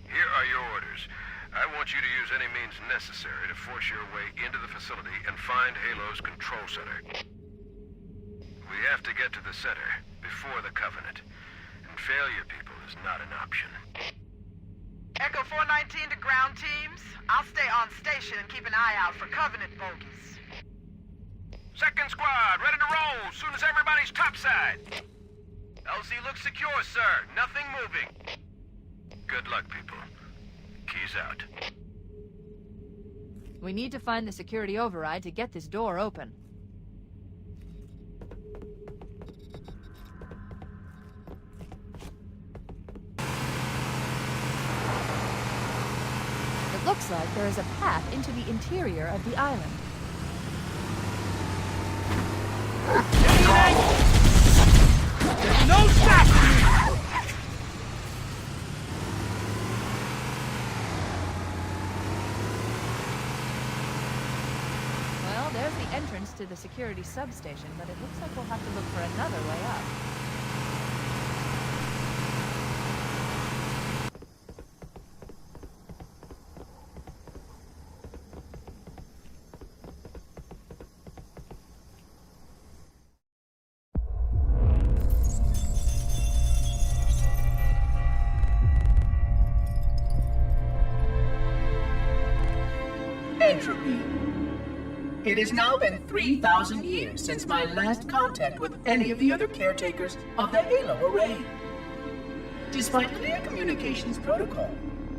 Here are your orders. I want you to use any means necessary to force your way into the facility and find Halo's control center. We have to get to the center before the Covenant. And failure, people, is not an option. Echo 419 to ground teams. I'll stay on station and keep an eye out for Covenant bogies. Second squad, ready to roll as soon as everybody's topside. LZ looks secure, sir. Nothing moving. Good luck, people. Keys out. We need to find the security override to get this door open. looks like there is a path into the interior of the island. There's no stopping me! Well, there's the entrance to the security substation, but it looks like we'll have to look for another way up. Entropy. It has now been 3,000 years since my last contact with any of the other caretakers of the Halo array. Despite clear communications protocol,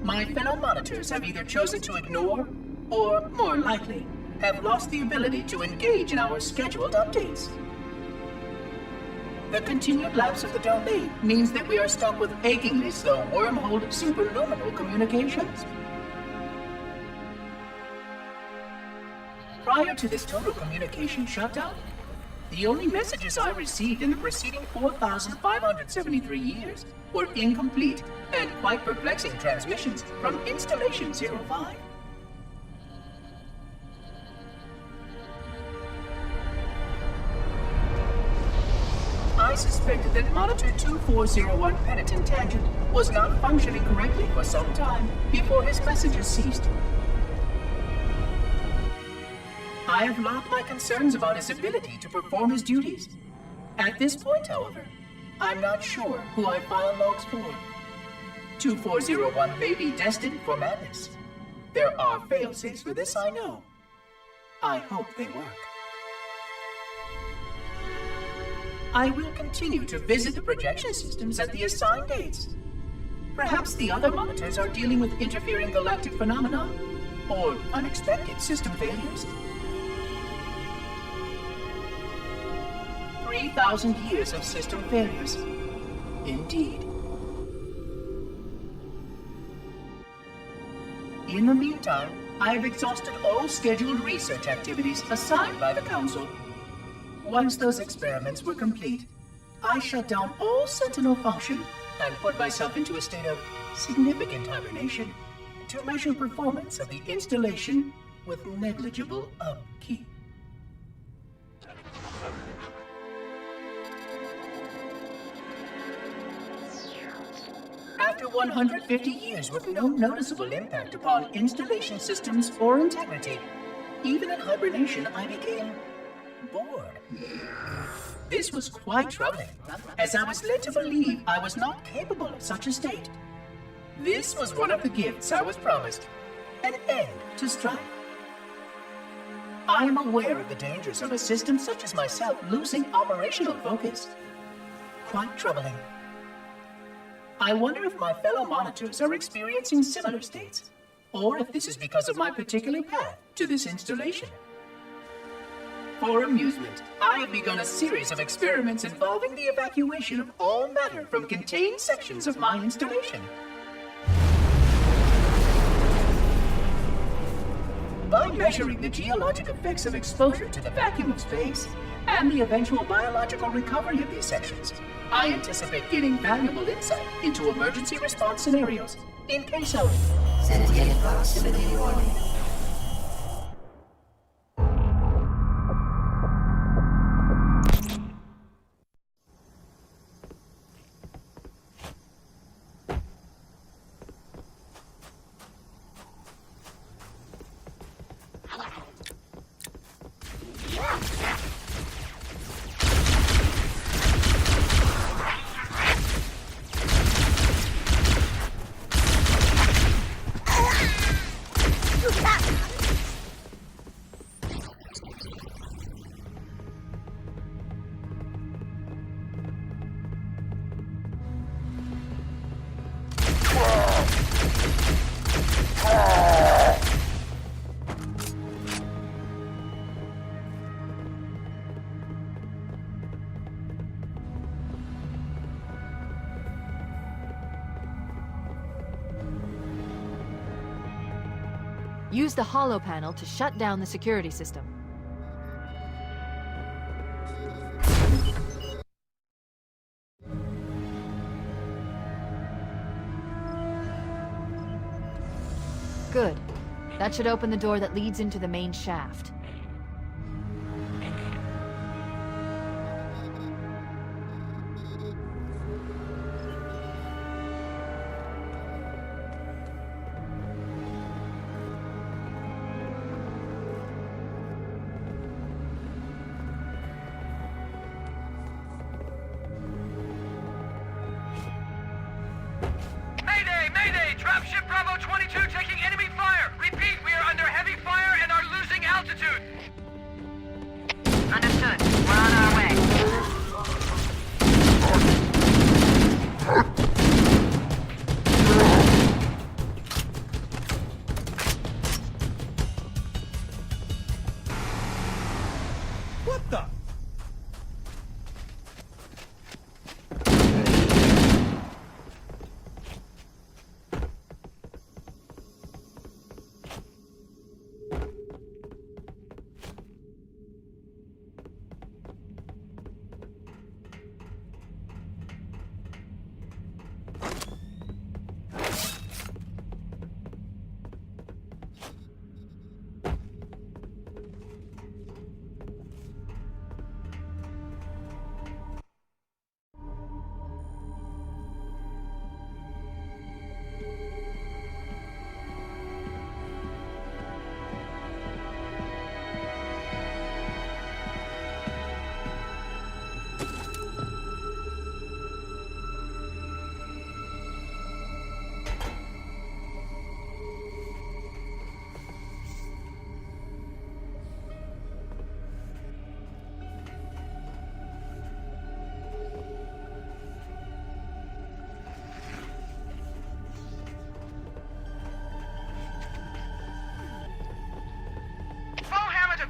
my fellow monitors have either chosen to ignore, or, more likely, have lost the ability to engage in our scheduled updates. The continued lapse of the domain means that we are stuck with achingly slow wormhole superluminal communications. Prior to this total communication shutdown, the only messages I received in the preceding 4,573 years were incomplete and quite perplexing transmissions from Installation 05. I suspected that Monitor 2401 Penitent Tangent was not functioning correctly for some time before his messages ceased. I have logged my concerns about his ability to perform his duties. At this point, however, I'm not sure who I file logs for. 2401 may be destined for madness. There are fail-safes for this, I know. I hope they work. I will continue to visit the projection systems at the assigned dates. Perhaps the other monitors are dealing with interfering galactic phenomena or unexpected system failures. 3,000 years of system failures. Indeed. In the meantime, I have exhausted all scheduled research activities assigned by the Council. Once those experiments were complete, I shut down all Sentinel function and put myself into a state of significant hibernation to measure performance of the installation with negligible upkeep. After 150 years with no noticeable impact upon installation systems or integrity, even in hibernation I became bored. This was quite troubling, as I was led to believe I was not capable of such a state. This was one of the gifts I was promised, an end to strife. I am aware of the dangers of a system such as myself losing operational focus. Quite troubling. I wonder if my fellow monitors are experiencing similar states, or if this is because of my particular path to this installation. For amusement, I have begun a series of experiments involving the evacuation of all matter from contained sections of my installation. By measuring the geologic effects of exposure to the vacuum of space and the eventual biological recovery of these sections, I anticipate getting valuable insight into emergency response scenarios in case of sentient proximity warning. Use the Halo panel to shut down the security system. Good. That should open the door that leads into the main shaft. Mayday! Mayday! Dropship Bravo 22 taking enemy fire! Repeat, we are under heavy fire and are losing altitude! Understood. We're on our way. What the?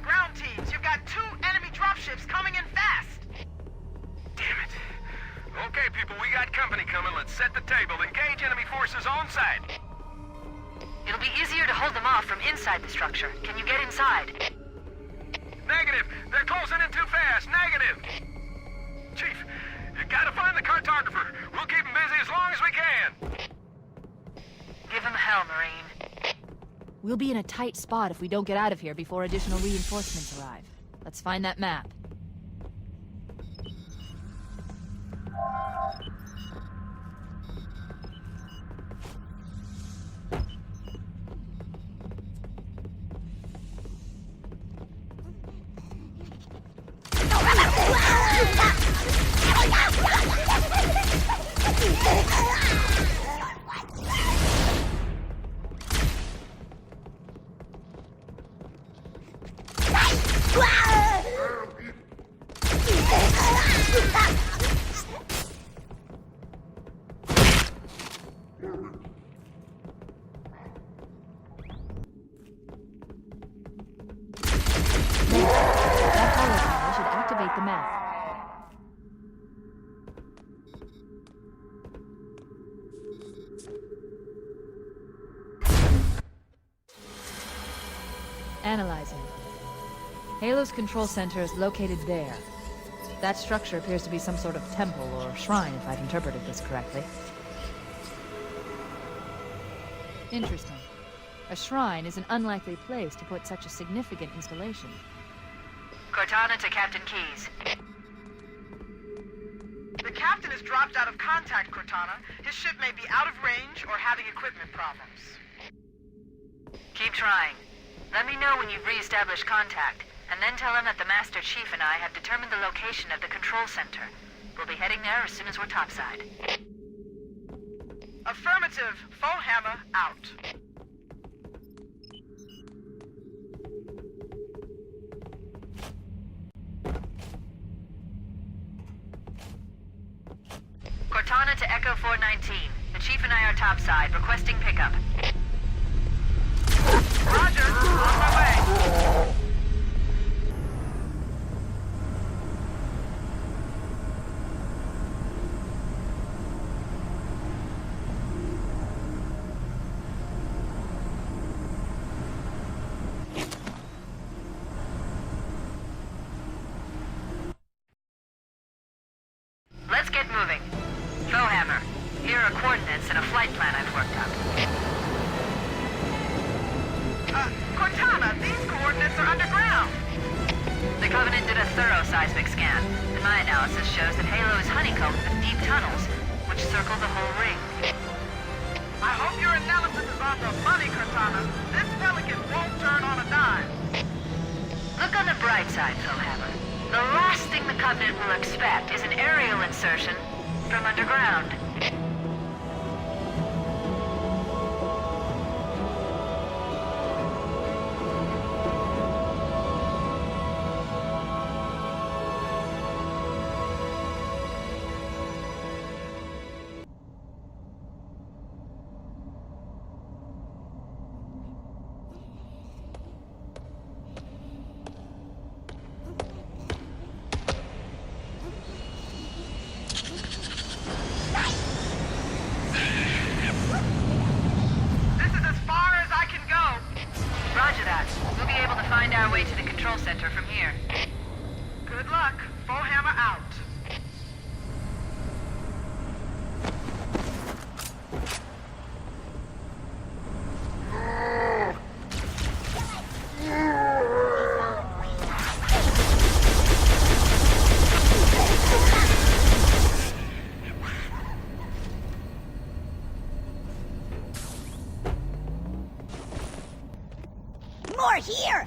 Ground teams, you've got 2 enemy dropships coming in fast! Damn it. Okay, people, we got company coming. Let's set the table. Engage enemy forces on site. It'll be easier to hold them off from inside the structure. Can you get inside? Negative. They're closing in too fast. Negative. Chief, you gotta find the cartographer. We'll keep him busy as long as we can. Give him hell, Marine. We'll be in a tight spot if we don't get out of here before additional reinforcements arrive. Let's find that map. Analyzing. Halo's control center is located there. That structure appears to be some sort of temple or shrine, if I've interpreted this correctly. Interesting. A shrine is an unlikely place to put such a significant installation. Cortana to Captain Keyes. The captain has dropped out of contact, Cortana. His ship may be out of range or having equipment problems. Keep trying. Let me know when you've re-established contact, and then tell him that the Master Chief and I have determined the location of the control center. We'll be heading there as soon as we're topside. Affirmative. Full hammer out. Cortana to Echo 419. The Chief and I are topside, requesting pickup. Roger, on my way. The Covenant did a thorough seismic scan, and my analysis shows that Halo is honeycombed with deep tunnels, which circle the whole ring. I hope your analysis is on the money, Cortana. This pelican won't turn on a dime. Look on the bright side, Philhammer. The last thing the Covenant will expect is an aerial insertion from underground. More here!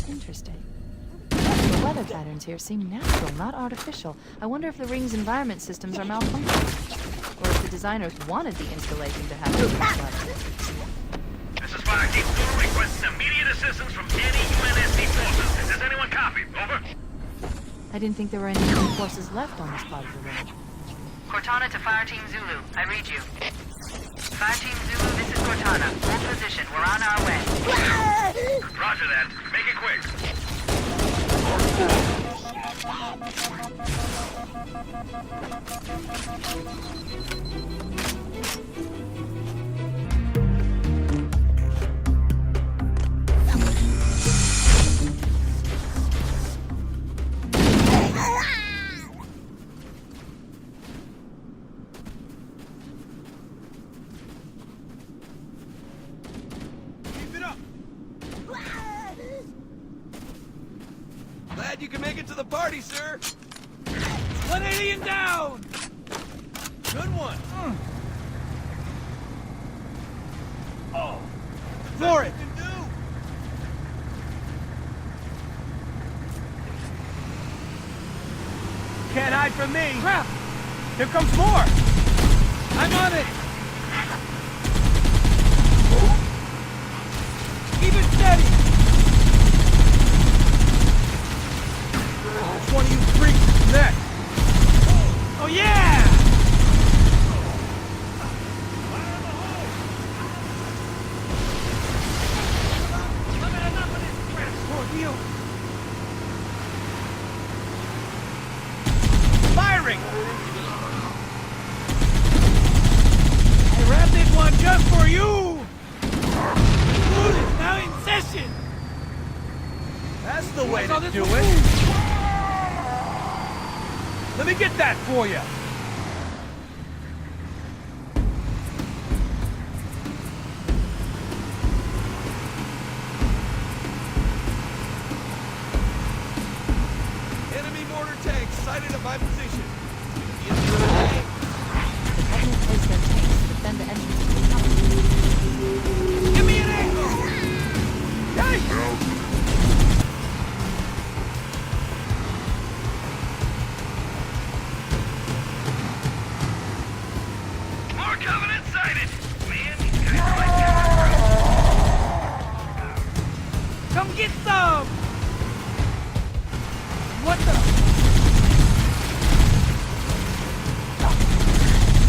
Interesting. The weather patterns here seem natural, not artificial. I wonder if the ring's environment systems are malfunctioning, or if the designers wanted the installation to have it like This is Firekeep 2 requesting immediate assistance from any UNSC forces. Does anyone copy? Over. I didn't think there were any human forces left on this part of the ring. Cortana to Fireteam Zulu. I read you. Fireteam Zulu, this is Cortana. Hold position. We're on our way. Roger that. Make it quick. Glad you can make it to the party, sir. One alien down! Good one. Oh, floor it! Can't hide from me! Crap! Here comes more! I'm on it! Keep it steady! Which one of you freaks is next? Oh yeah! Ordeal! Firing! I wrapped this one just for you! Food is now in session! That's the way to do it! it. Let me get that for you! Enemy mortar tanks sighted at my position. The Covenant placed their tanks to defend the entrance to the tunnel. Give me an angle! Yikes! More Covenant sighted! Man, these guys are like that. Come get some! What the?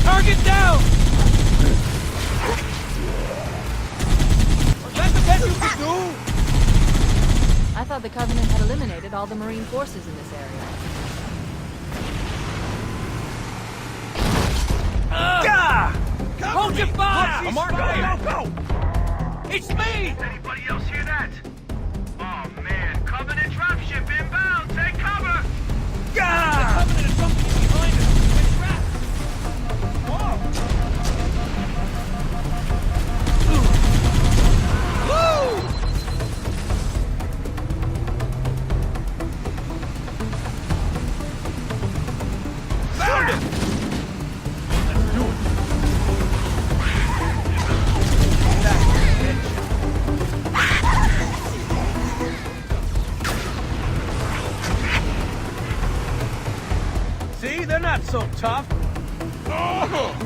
Target down! Was that the best you could do? I thought the Covenant had eliminated all the Marine forces in this area. Hold your fire! Go, Go! It's me! Anybody else hear that? Oh tough? Oh!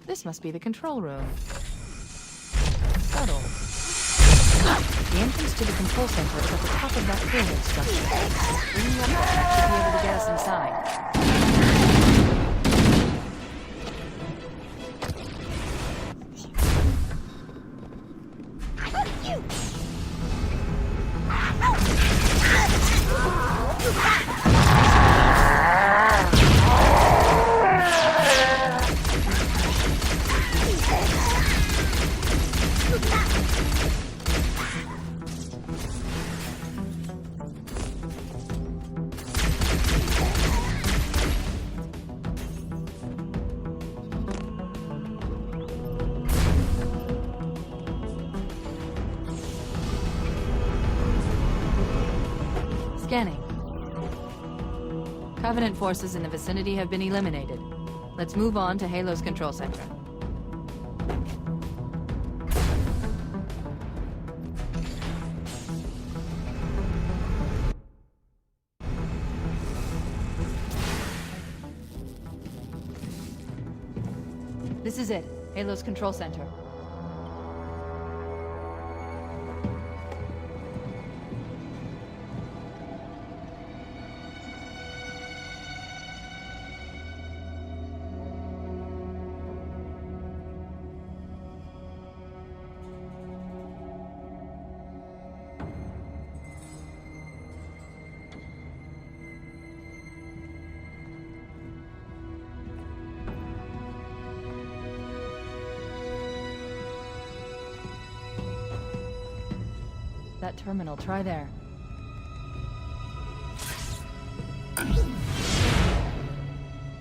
This must be the control room. Subtle. The entrance to the control center is at the top of that pyramid structure. Bringing up the track should be able to get us inside. Scanning. Covenant forces in the vicinity have been eliminated. Let's move on to Halo's control center. This is it, Halo's control center. That terminal, try there.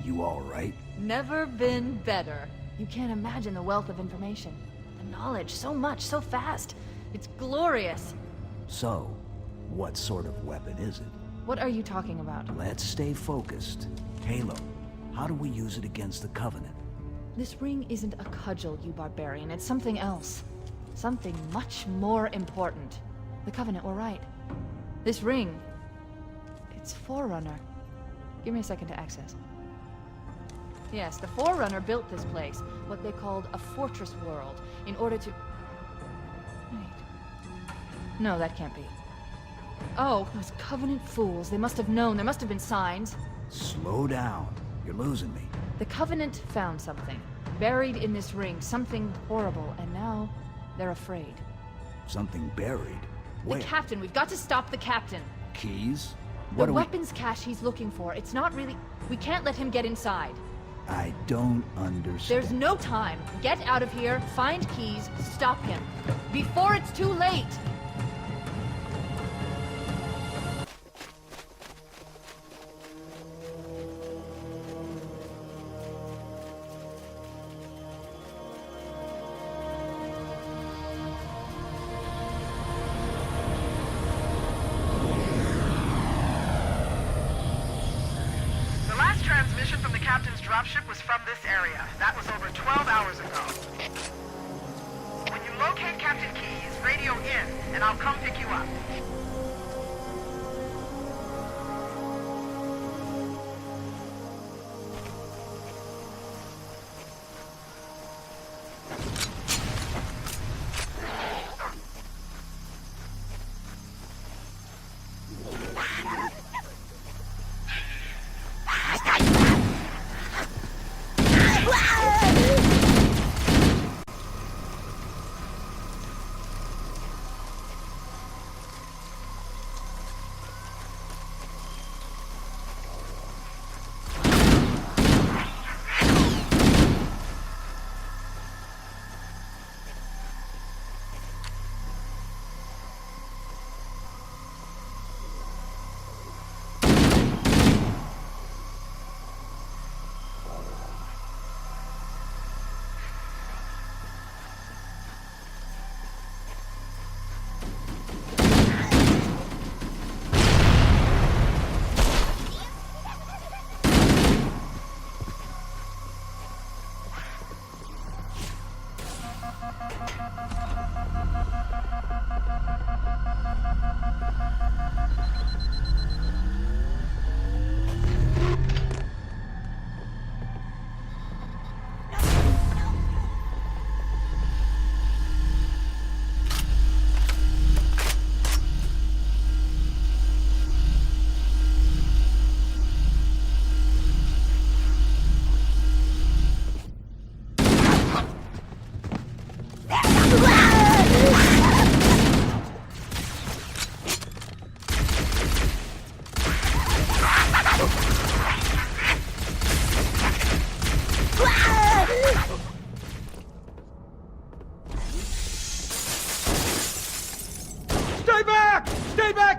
You all right? Never been better. You can't imagine the wealth of information. The knowledge, so much, so fast. It's glorious. So, what sort of weapon is it? What are you talking about? Let's stay focused. Halo, how do we use it against the Covenant? This ring isn't a cudgel, you barbarian. It's something else. Something much more important. The Covenant were right. This ring... it's Forerunner. Give me a second to access. Yes, the Forerunner built this place, what they called a fortress world, in order to... Wait. No, that can't be. Oh, those Covenant fools. They must have known. There must have been signs. Slow down. You're losing me. The Covenant found something. Buried in this ring, something horrible, and now they're afraid. Something buried? Where? The captain, we've got to stop the captain. Keys? The weapons cache he's looking for, it's not really... We can't let him get inside. I don't understand. There's no time. Get out of here, find keys, stop him. Before it's too late! Transmission from the captain's dropship was from this area. That was over 12 hours ago. When you locate Captain Keyes, radio in, and I'll come pick you up.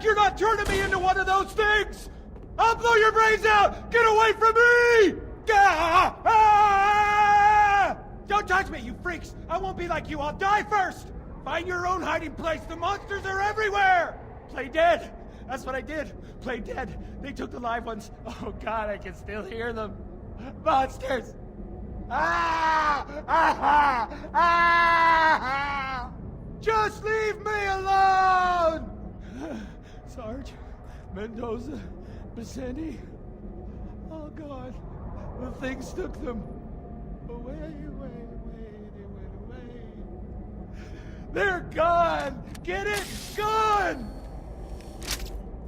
You're not turning me into one of those things! I'll blow your brains out! Get away from me! Ah! Ah! Don't touch me, you freaks! I won't be like you, I'll die first! Find your own hiding place, the monsters are everywhere! Play dead! That's what I did. Play dead. They took the live ones. Oh God, I can still hear them. Monsters! Ah! Ah! Ah! Just leave me alone! Sarge, Mendoza, Vicente. Oh God, the things took them away, they went away. They're gone! Get it? Gone!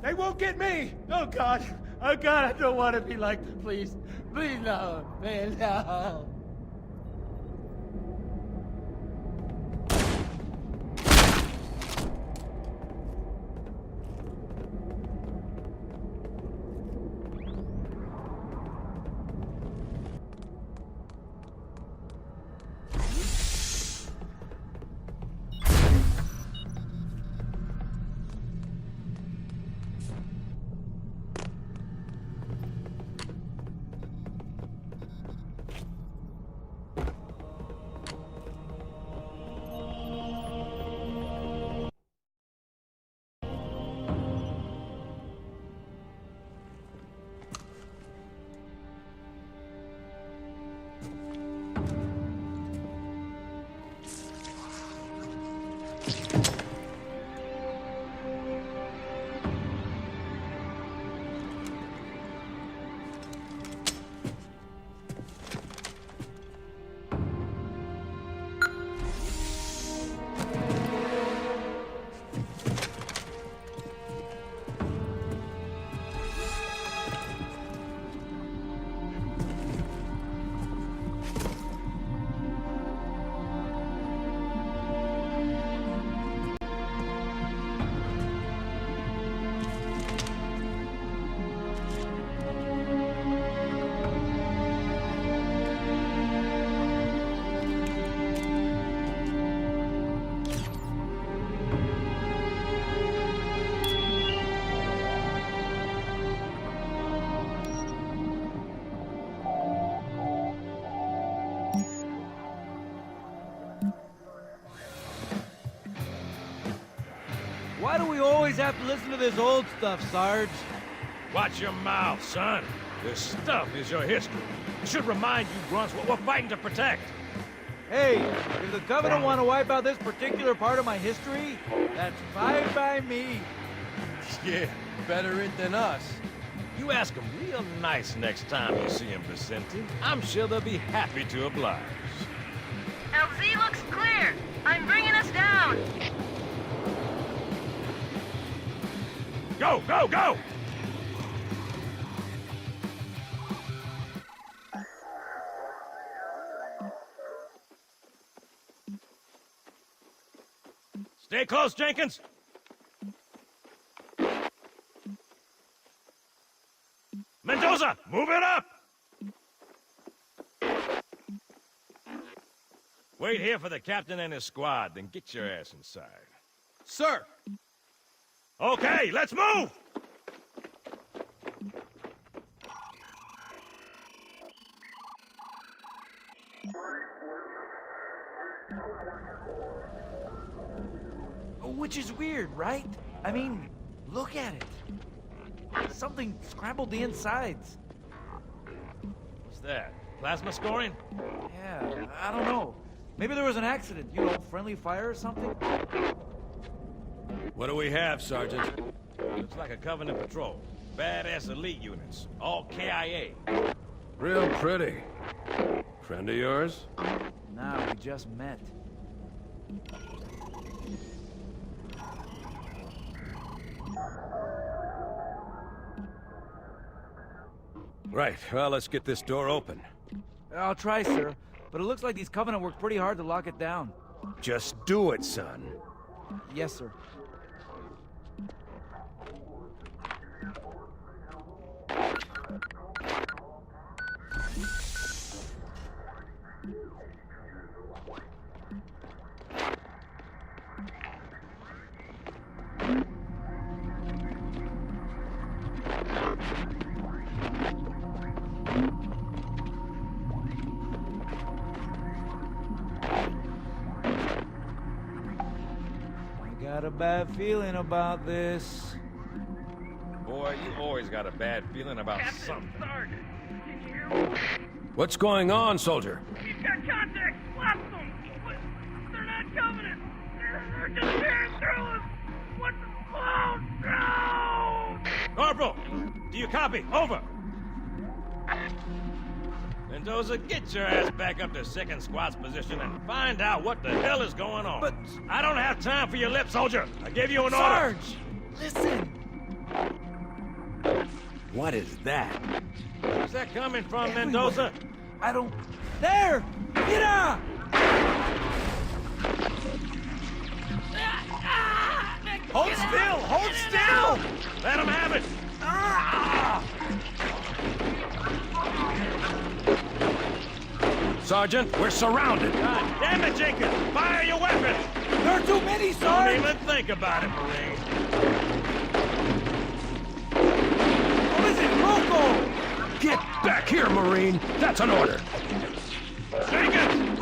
They won't get me! Oh God, I don't want to be like them, please. Please no, man, no. Why do we always have to listen to this old stuff, Sarge? Watch your mouth, son. This stuff is your history. It should remind you grunts what we're fighting to protect. Hey, if the Covenant want to wipe out this particular part of my history, that's fine by me. Yeah, better it than us. You ask them real nice next time you see him, Vicente. I'm sure they'll be happy to oblige. LZ looks clear. I'm bringing us down. Go, go, go! Stay close, Jenkins. Mendoza, move it up! Wait here for the captain and his squad, then get your ass inside. Sir! Okay, let's move! Which is weird, right? I mean, look at it. Something scrambled the insides. What's that? Plasma scoring? Yeah, I don't know. Maybe there was an accident, you know, friendly fire or something? What do we have, Sergeant? Looks like a Covenant patrol. Badass elite units. All KIA. Real pretty. Friend of yours? Nah, we just met. Right, well, let's get this door open. I'll try, sir. But it looks like these Covenant worked pretty hard to lock it down. Just do it, son. Yes, sir. Got a bad feeling about this. Boy, you always got a bad feeling about something. Sarge, can you hear me? What's going on, soldier? He's got contact. Blast them. But they're not Covenant. They're just tearing through us. What the clown? No! Corporal, do you copy? Over. Mendoza, get your ass back up to second squad's position and find out what the hell is going on. But I don't have time for your lip, soldier. I gave you an Sarge, order. listen. What is that? Where's that coming from, Everywhere. Mendoza? I don't... There! Mira! Hold still! Hold still! Let him have it! Sergeant, we're surrounded. God damn it, Jenkins! Fire your weapons! There are too many, Don't Sarge! even think about it, Marine. What is it, Rocco? Get back here, Marine! That's an order! Jenkins!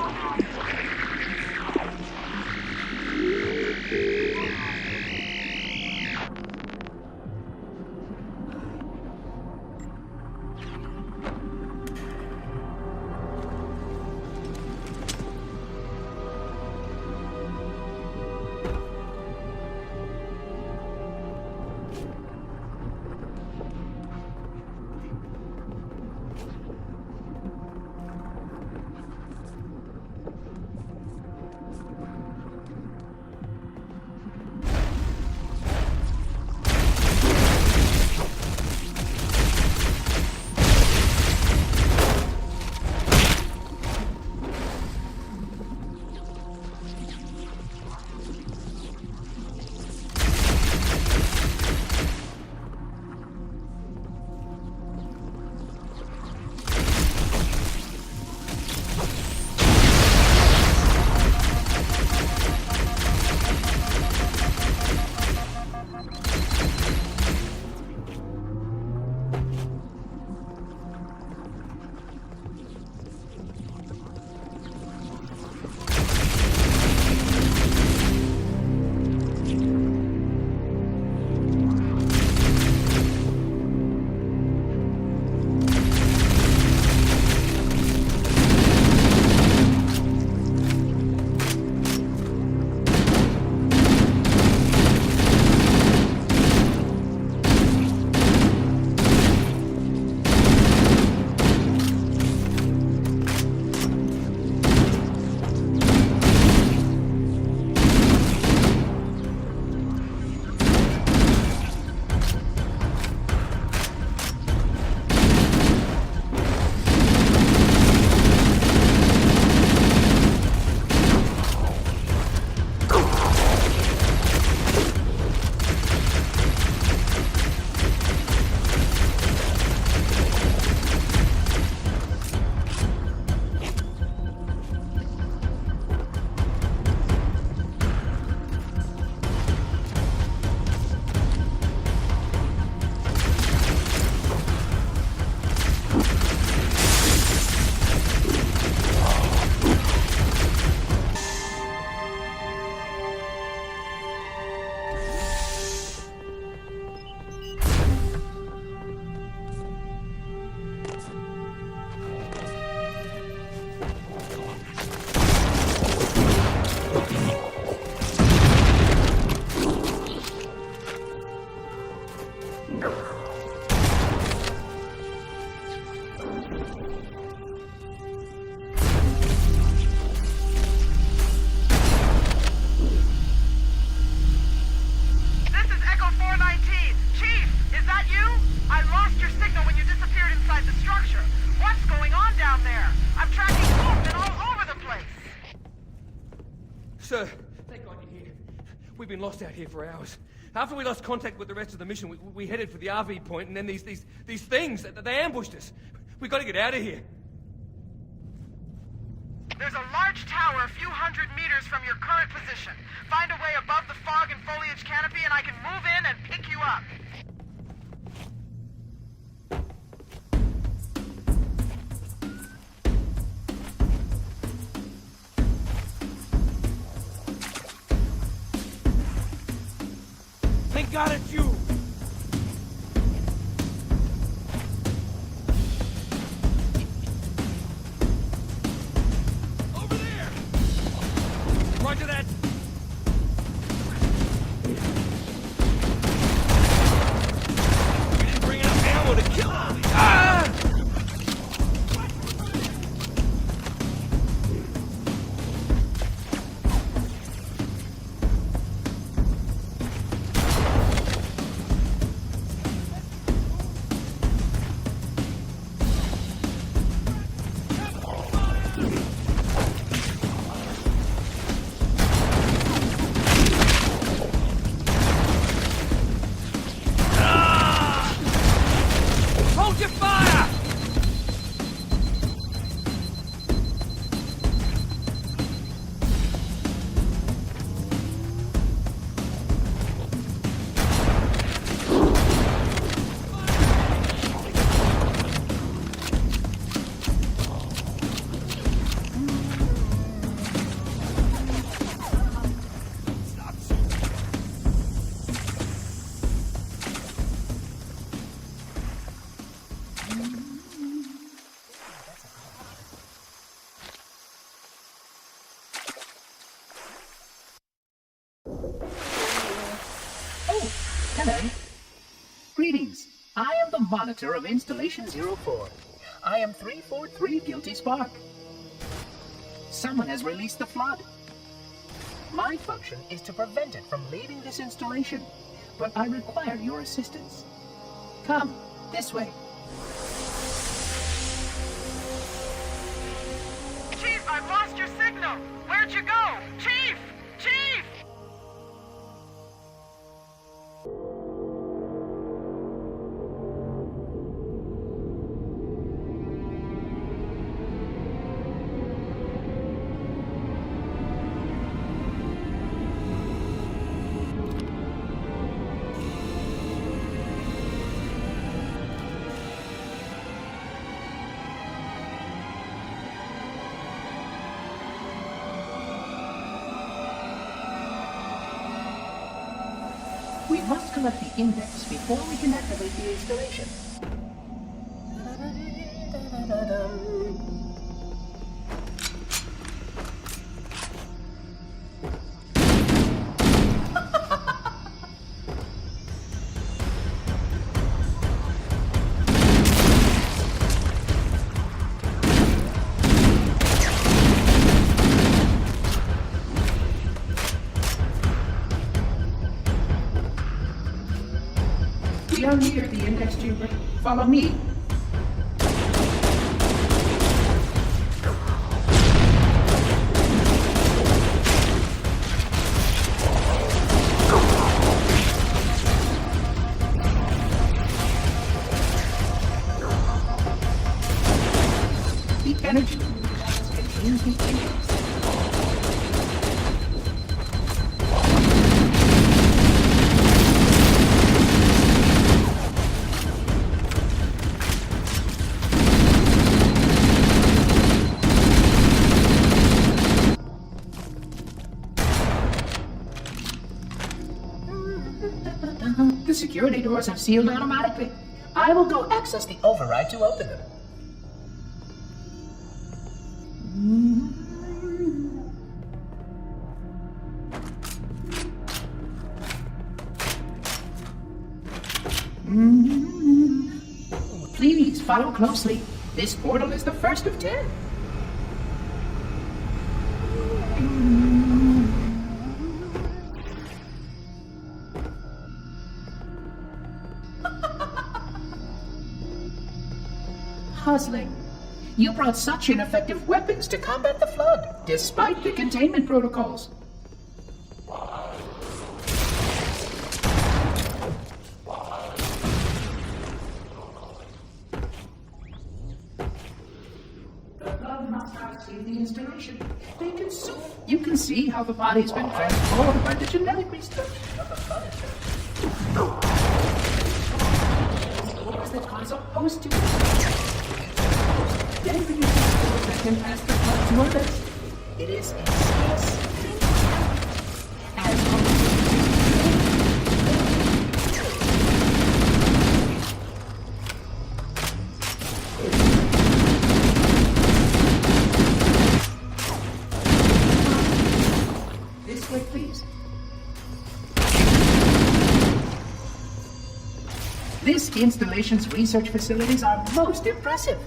We've been lost out here for hours. After we lost contact with the rest of the mission, we headed for the RV point, and then these things, they ambushed us. We gotta get out of here. There's a large tower a few hundred meters from your current position. Find a way above the fog and foliage canopy, and I can move in and pick you up. Thank God it's you! Over there! Roger that! We didn't bring enough ammo to kill all these. Ah! Hold your fire! Oh, hello. Greetings. I am the monitor of Installation 04. I am 343 Guilty Spark. Someone has released the flood. My function is to prevent it from leaving this installation, but I require your assistance. Come, this way. Chief, I've lost your signal! Where'd you go? Chief! Chief! We must collect the index before we can activate the installation. We are near the index chamber. Follow me. The energy contains the index. The security doors have sealed automatically. I will go access the override to open them. Please follow closely. This portal is the first of 10. Puzzling. You brought such ineffective weapons to combat the flood, despite the containment protocols. see how the body's been transformed by the genetic restructuring of the planet. What was that console supposed to be? Then produces spores that can pass the blood to others. It is a CS as this way, please. This installation's research facilities are most impressive.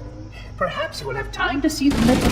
Perhaps you will have time to see them later.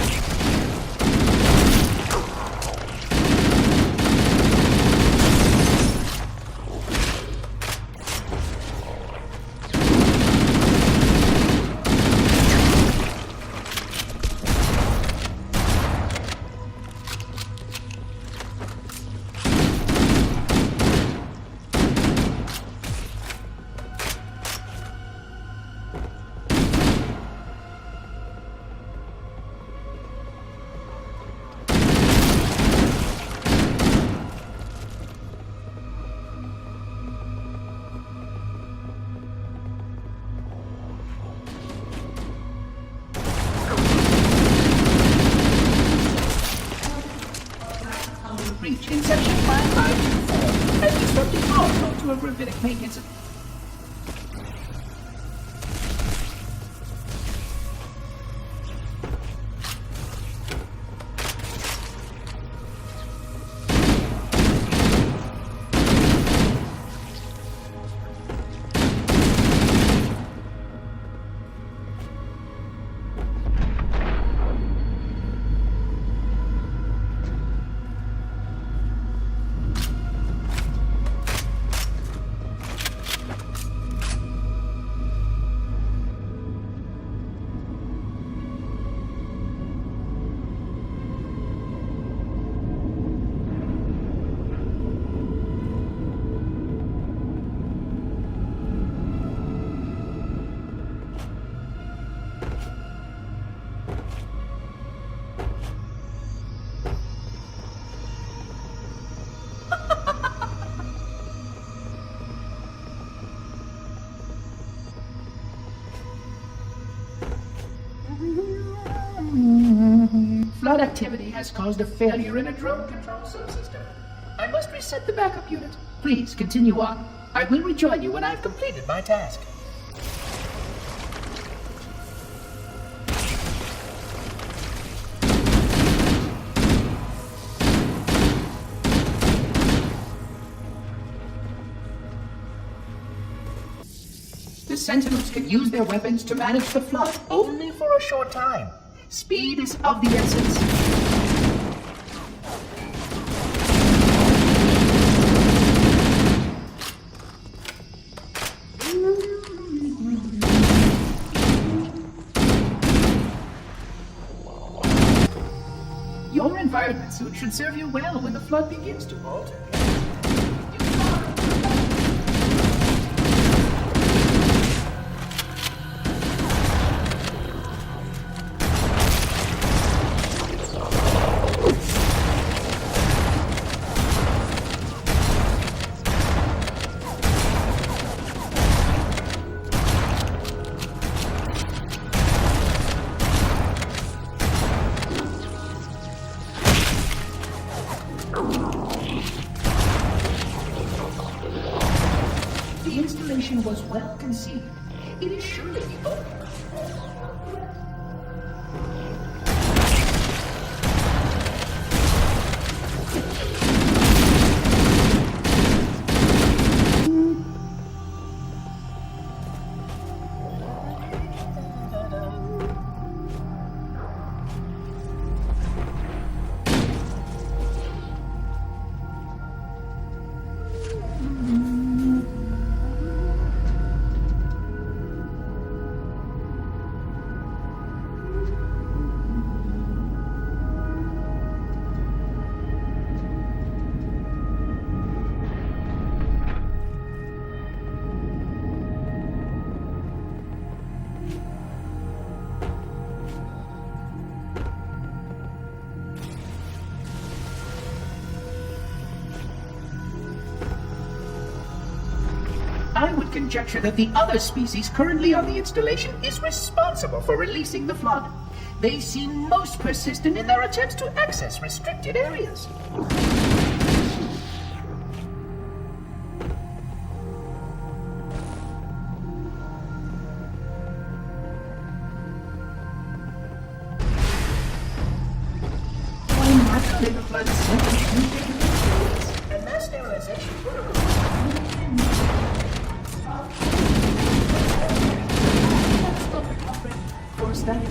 Reach Inception 5524 and disrupted power flow to a gravitic maintenance. Flood activity has caused a failure in a drone control subsystem. I must reset the backup unit. Please continue on. I will rejoin you when I've completed my task. The Sentinels can use their weapons to manage the flood only for a short time. Speed is of the essence. Your environment suit should serve you well when the flood begins to alter. The installation was well conceived. It is surely open. I would conjecture that the other species currently on the installation is responsible for releasing the flood. They seem most persistent in their attempts to access restricted areas. Naturally, the flood is simply ridiculous, and mass sterilization for study.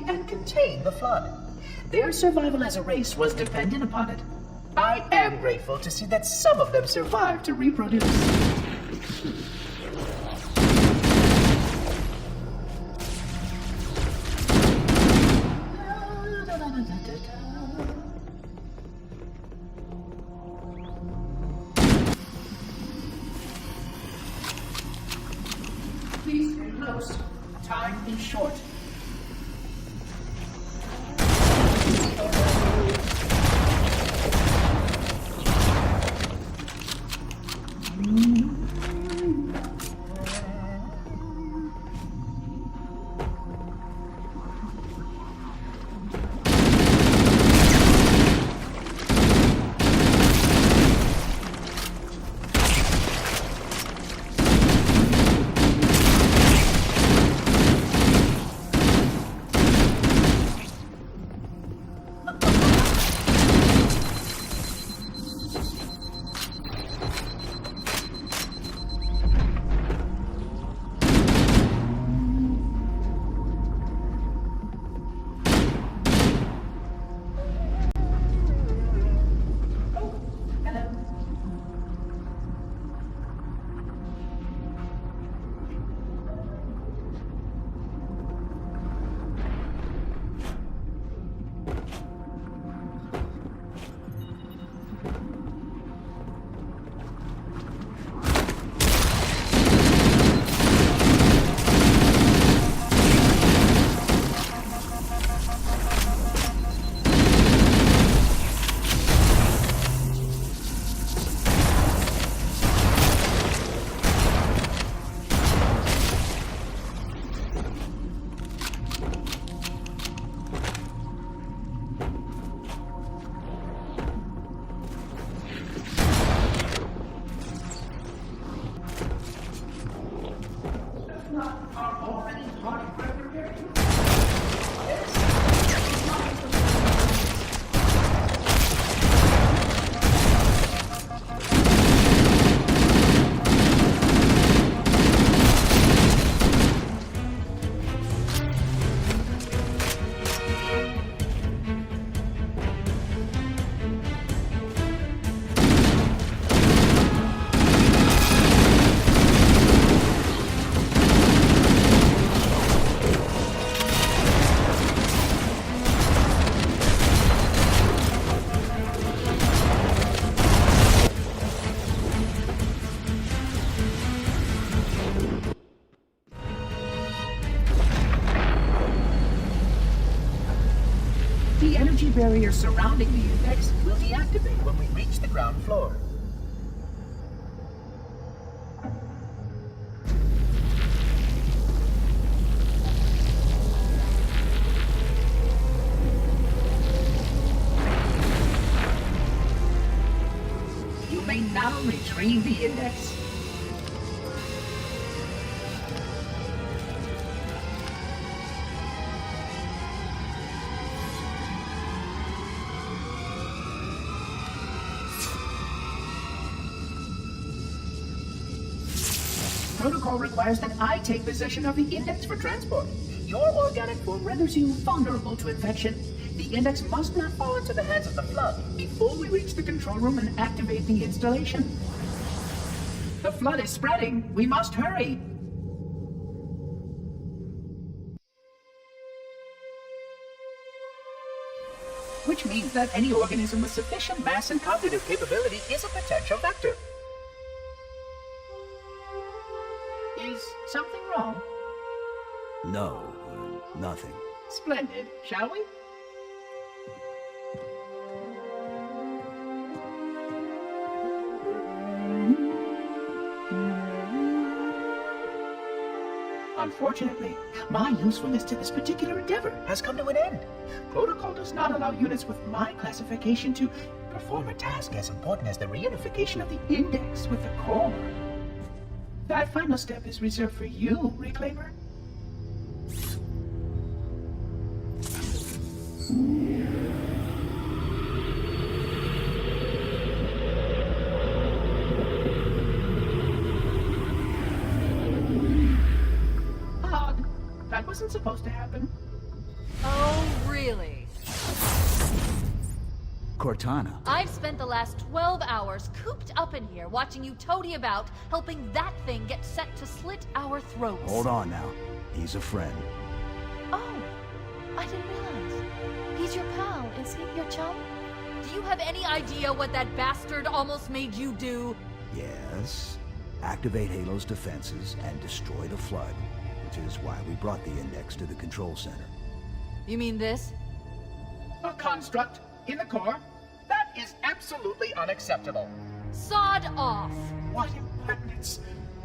And contain the flood. Their survival as a race was dependent upon it. I am grateful to see that some of them survived to reproduce. Please stay close. Time is short. The energy barrier surrounding the index will deactivate when we reach the ground floor. You may now retrieve the index. Protocol requires that I take possession of the index for transport. Your organic form renders you vulnerable to infection. The The index must not fall into the hands of the flood before we reach the control room and activate the installation. The flood is spreading. We must hurry. Which means that any organism with sufficient mass and cognitive capability is a potential vector. Is something wrong? No, nothing. Splendid, shall we? Unfortunately, my usefulness to this particular endeavor has come to an end. Protocol does not allow units with my classification to perform a task as important as the reunification of the index with the core. That final step is reserved for you, Reclaimer. That wasn't supposed to happen. Oh, really? Cortana. I've spent the last 12 hours cooped up in here watching you toady about, helping that thing get set to slit our throats. Hold on now. He's a friend. Oh, I didn't realize. He's your pal, is he? Your chum? Do you have any idea what that bastard almost made you do? Yes. Activate Halo's defenses and destroy the flood. Which is why we brought the index to the control center. You mean this? A construct in the core? That is absolutely unacceptable. Sod off! What impertinence!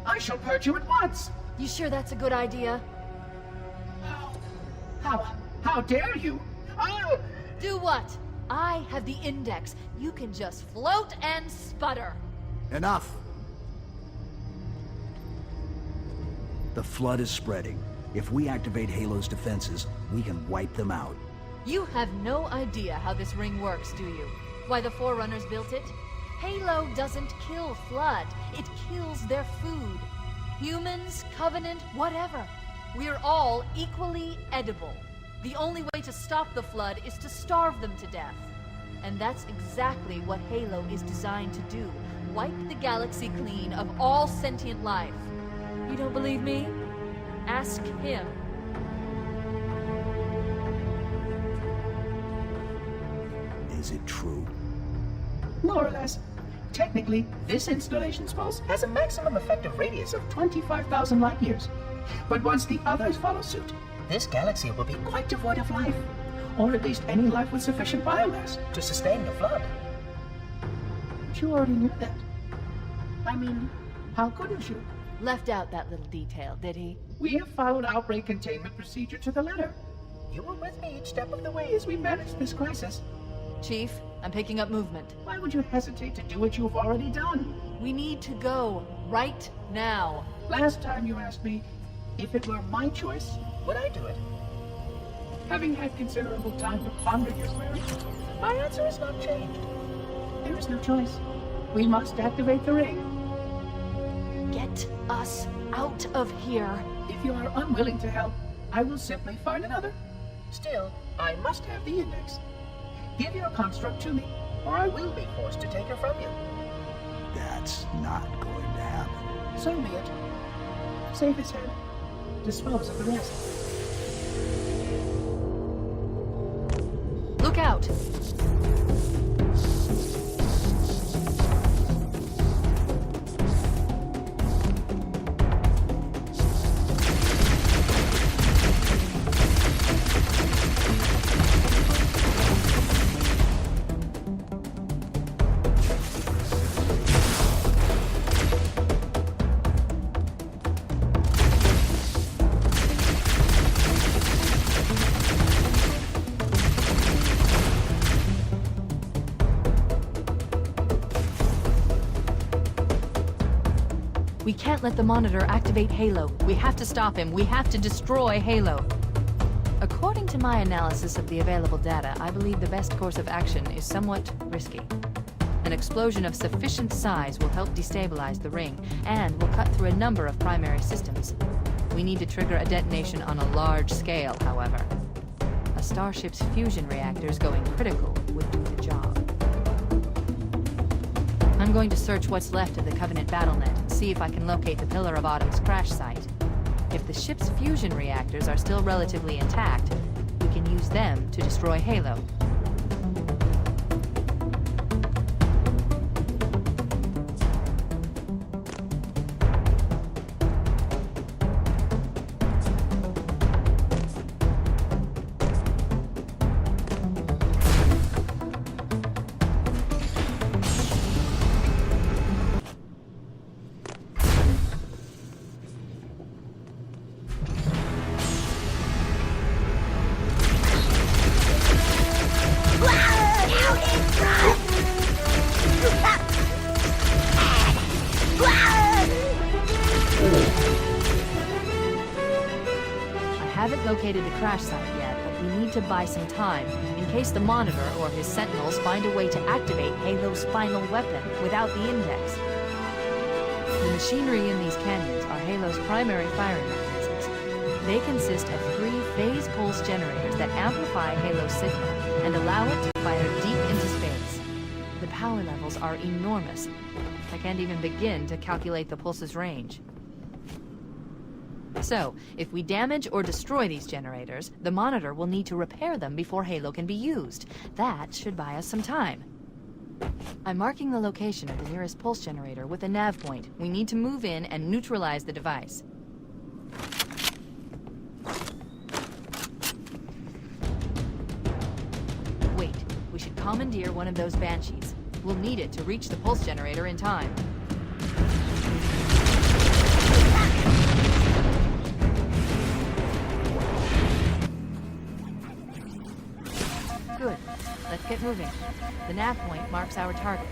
I shall purge you at once! You sure that's a good idea? How dare you? I'll... Do what? I have the index. You can just float and sputter. Enough! The flood is spreading. If we activate Halo's defenses, we can wipe them out. You have no idea how this ring works, do you? Why the Forerunners built it? Halo doesn't kill Flood. It kills their food. Humans, Covenant, whatever. We're all equally edible. The only way to stop the Flood is to starve them to death. And that's exactly what Halo is designed to do. Wipe the galaxy clean of all sentient life. You don't believe me? Ask him. Is it true? More or less. Technically, this installation's pulse has a maximum effective radius of 25,000 light years. But once the others follow suit, this galaxy will be quite devoid of life. Or at least any life with sufficient biomass to sustain the flood. But you already knew that. I mean, how couldn't you? Left out that little detail, did he? We have followed outbreak containment procedure to the letter. You were with me each step of the way as we managed this crisis. Chief, I'm picking up movement. Why would you hesitate to do what you've already done? We need to go right now. Last time you asked me, if it were my choice, would I do it? Having had considerable time to ponder your query, my answer has not changed. There is no choice. We must activate the ring. Get us out of here. If you are unwilling to help, I will simply find another. Still, I must have the index. Give your construct to me, or I will be forced to take her from you. That's not going to happen. So be it. Save his head. Dispose of the rest. Look out! We can't let the monitor activate Halo. We have to stop him. We have to destroy Halo. According to my analysis of the available data, I believe the best course of action is somewhat risky. An explosion of sufficient size will help destabilize the ring, and will cut through a number of primary systems. We need to trigger a detonation on a large scale, however. A Starship's fusion reactors going critical would do the job. I'm going to search what's left of the Covenant BattleNet and see if I can locate the Pillar of Autumn's crash site. If the ship's fusion reactors are still relatively intact, we can use them to destroy Halo. Located the crash site yet, but we need to buy some time in case the Monitor or his Sentinels find a way to activate Halo's final weapon without the index. The machinery in these canyons are Halo's primary firing mechanisms. They consist of 3 phase pulse generators that amplify Halo's signal and allow it to fire deep into space. The power levels are enormous. I can't even begin to calculate the pulse's range. So, if we damage or destroy these generators, the Monitor will need to repair them before Halo can be used. That should buy us some time. I'm marking the location of the nearest pulse generator with a nav point. We need to move in and neutralize the device. Wait, we should commandeer one of those Banshees. We'll need it to reach the pulse generator in time. Good. Let's get moving. The nav point marks our target.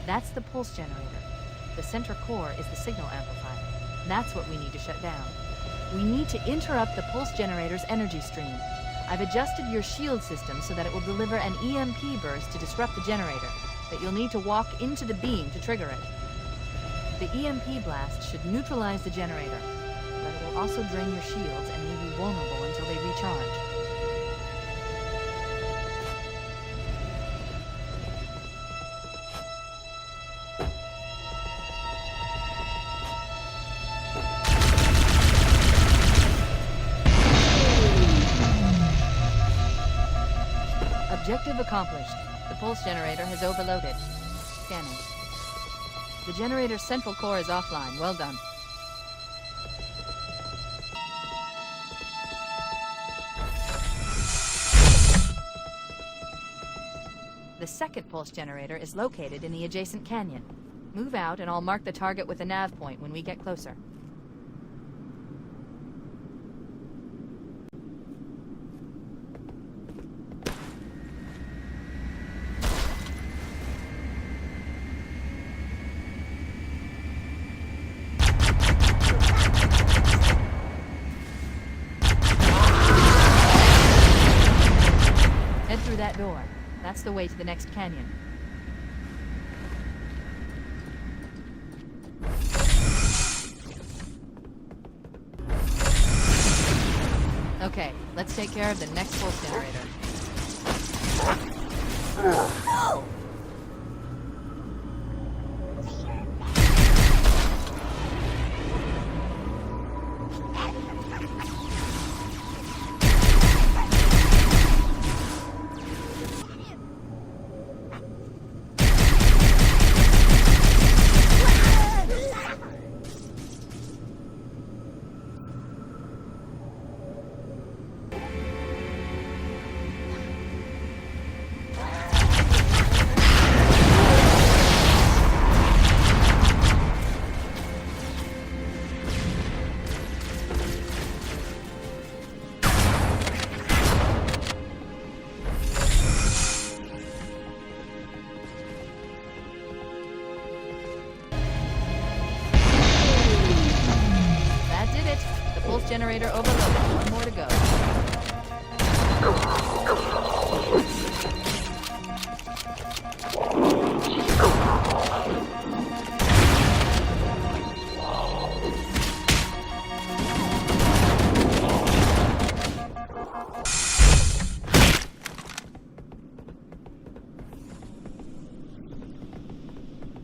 That's the pulse generator. The center core is the signal amplifier. That's what we need to shut down. We need to interrupt the pulse generator's energy stream. I've adjusted your shield system so that it will deliver an EMP burst to disrupt the generator, but you'll need to walk into the beam to trigger it. The EMP blast should neutralize the generator, but it will also drain your shields and leave you vulnerable until they recharge. Objective accomplished. The pulse generator has overloaded. Scanning. The generator's central core is offline. Well done. The second pulse generator is located in the adjacent canyon. Move out and I'll mark the target with a nav point when we get closer. That door. That's the way to the next canyon. Okay, let's take care of the next pulse generator. No! Pulse generator overloaded. One more to go.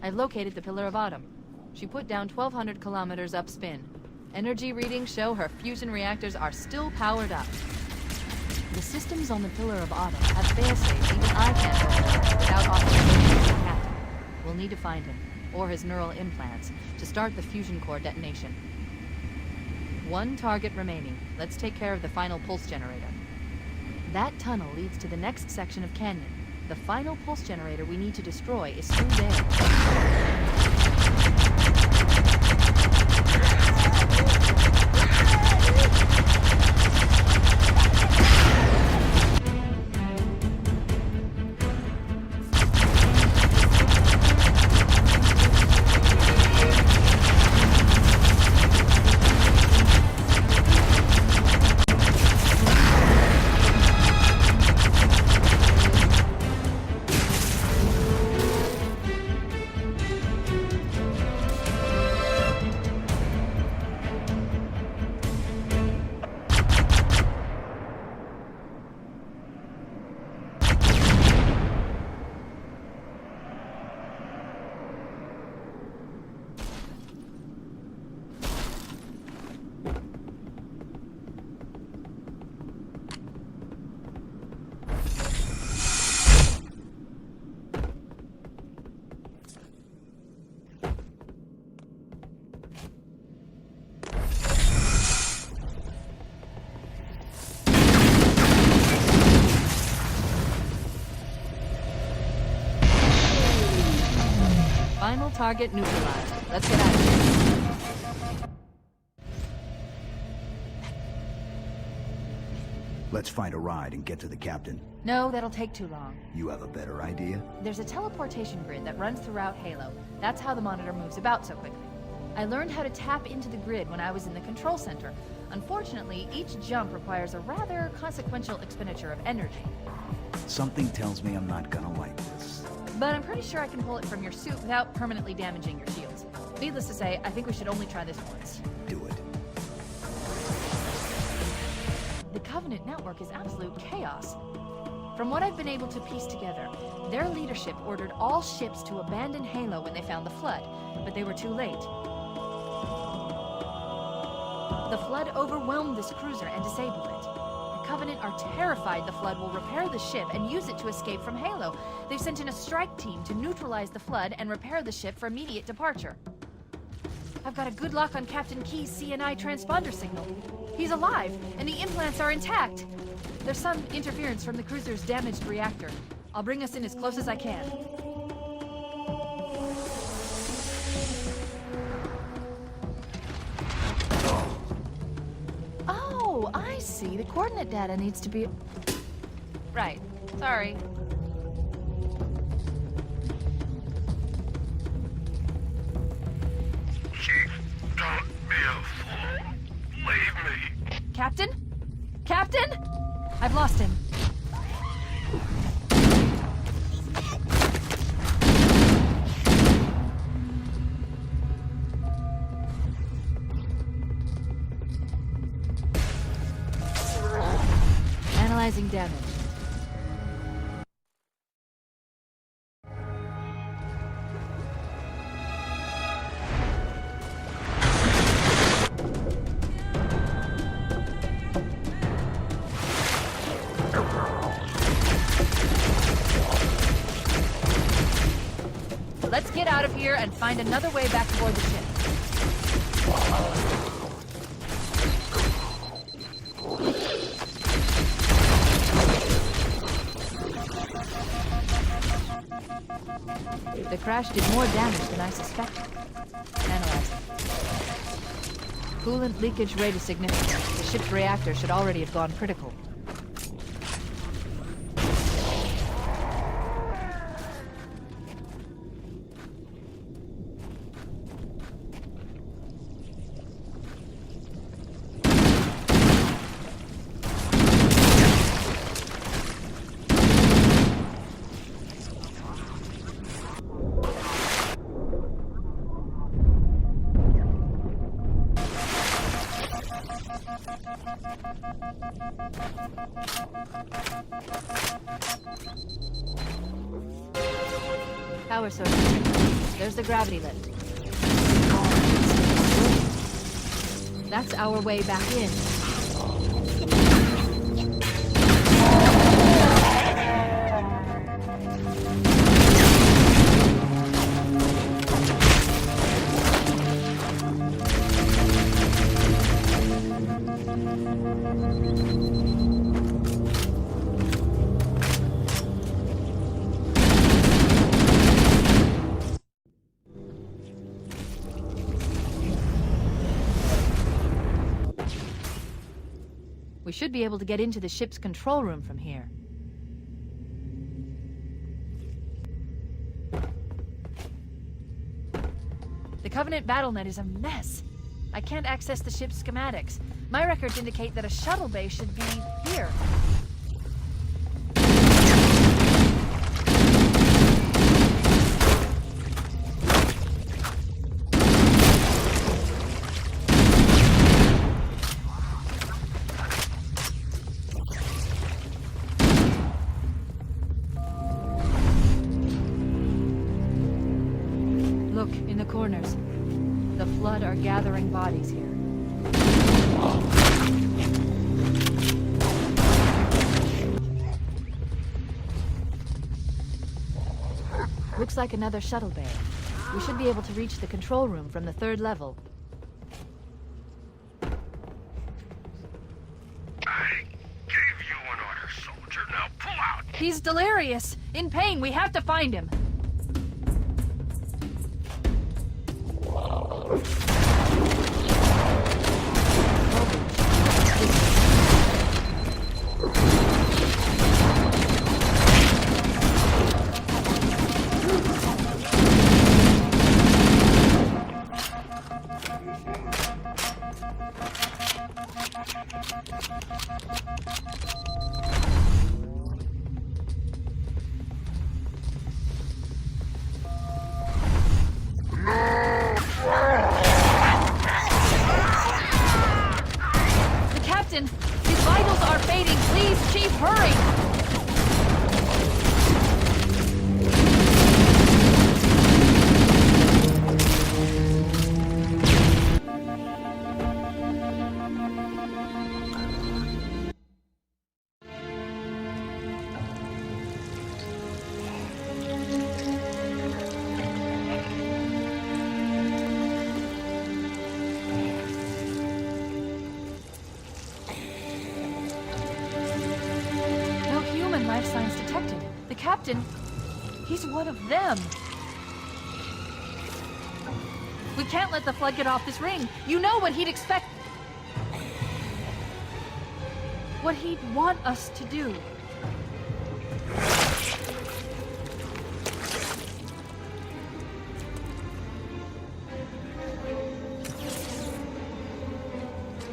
I've located the Pillar of Autumn. She put down 1,200 kilometers upspin. Energy readings show her fusion reactors are still powered up. The systems on the Pillar of Autumn have fail-safes even I can't open without authorization from the captain. We'll need to find him, or his neural implants, to start the fusion core detonation. One target remaining. Let's take care of the final pulse generator. That tunnel leads to the next section of canyon. The final pulse generator we need to destroy is through there. Final target neutralized. Let's get out of here. Let's find a ride and get to the captain. No, that'll take too long. You have a better idea? There's a teleportation grid that runs throughout Halo. That's how the monitor moves about so quickly. I learned how to tap into the grid when I was in the control center. Unfortunately, each jump requires a rather consequential expenditure of energy. Something tells me I'm not gonna like this. But I'm pretty sure I can pull it from your suit without permanently damaging your shields. Needless to say, I think we should only try this once. Do it. The Covenant network is absolute chaos. From what I've been able to piece together, their leadership ordered all ships to abandon Halo when they found the Flood, but they were too late. The Flood overwhelmed this cruiser and disabled it. The Covenant are terrified the Flood will repair the ship and use it to escape from Halo. They've sent in a strike team to neutralize the Flood and repair the ship for immediate departure. I've got a good lock on Captain Key's CNI transponder signal. He's alive, and the implants are intact. There's some interference from the cruiser's damaged reactor. I'll bring us in as close as I can. Oh, I see. The coordinate data needs to be... Right. Sorry. Chief, don't be a fool. Leave me. Captain? Captain? I've lost him. Analyzing damage. Let's get out of here and find another way back aboard the ship. The crash did more damage than I suspected. Analyzing. Coolant leakage rate is significant. The ship's reactor should already have gone critical. Power source. There's the gravity lift. That's our way back in. We should be able to get into the ship's control room from here. The Covenant BattleNet is a mess. I can't access the ship's schematics. My records indicate that a shuttle bay should be here. Corners. The Flood are gathering bodies here. Looks like another shuttle bay. We should be able to reach the control room from the 3rd level. I gave you an order, soldier. Now pull out! He's delirious! In pain! We have to find him! His vitals are fading. Please, Chief, hurry! Life signs detected. The captain, he's one of them. We can't let the Flood get off this ring. You know what he'd expect. What he'd want us to do.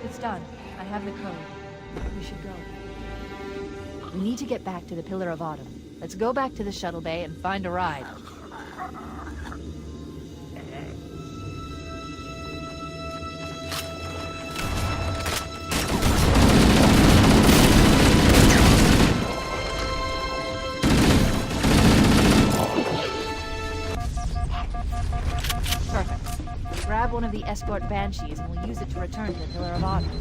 It's done. I have the code. We should go. We need to get back to the Pillar of Autumn. Let's go back to the shuttle bay and find a ride. Perfect. Grab one of the escort banshees and we'll use it to return to the Pillar of Autumn.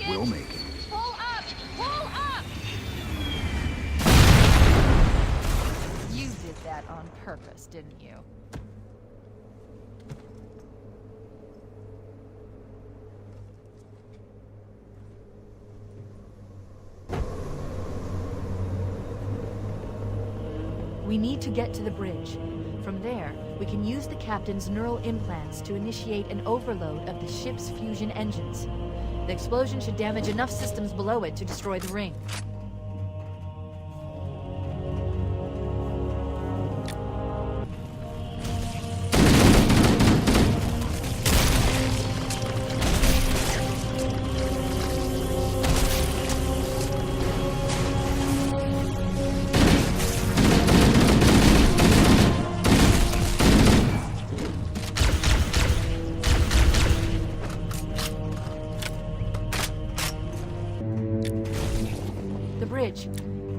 We'll make it. Pull up! Pull up! You did that on purpose, didn't you? We need to get to the bridge. From there, we can use the captain's neural implants to initiate an overload of the ship's fusion engines. The explosion should damage enough systems below it to destroy the ring.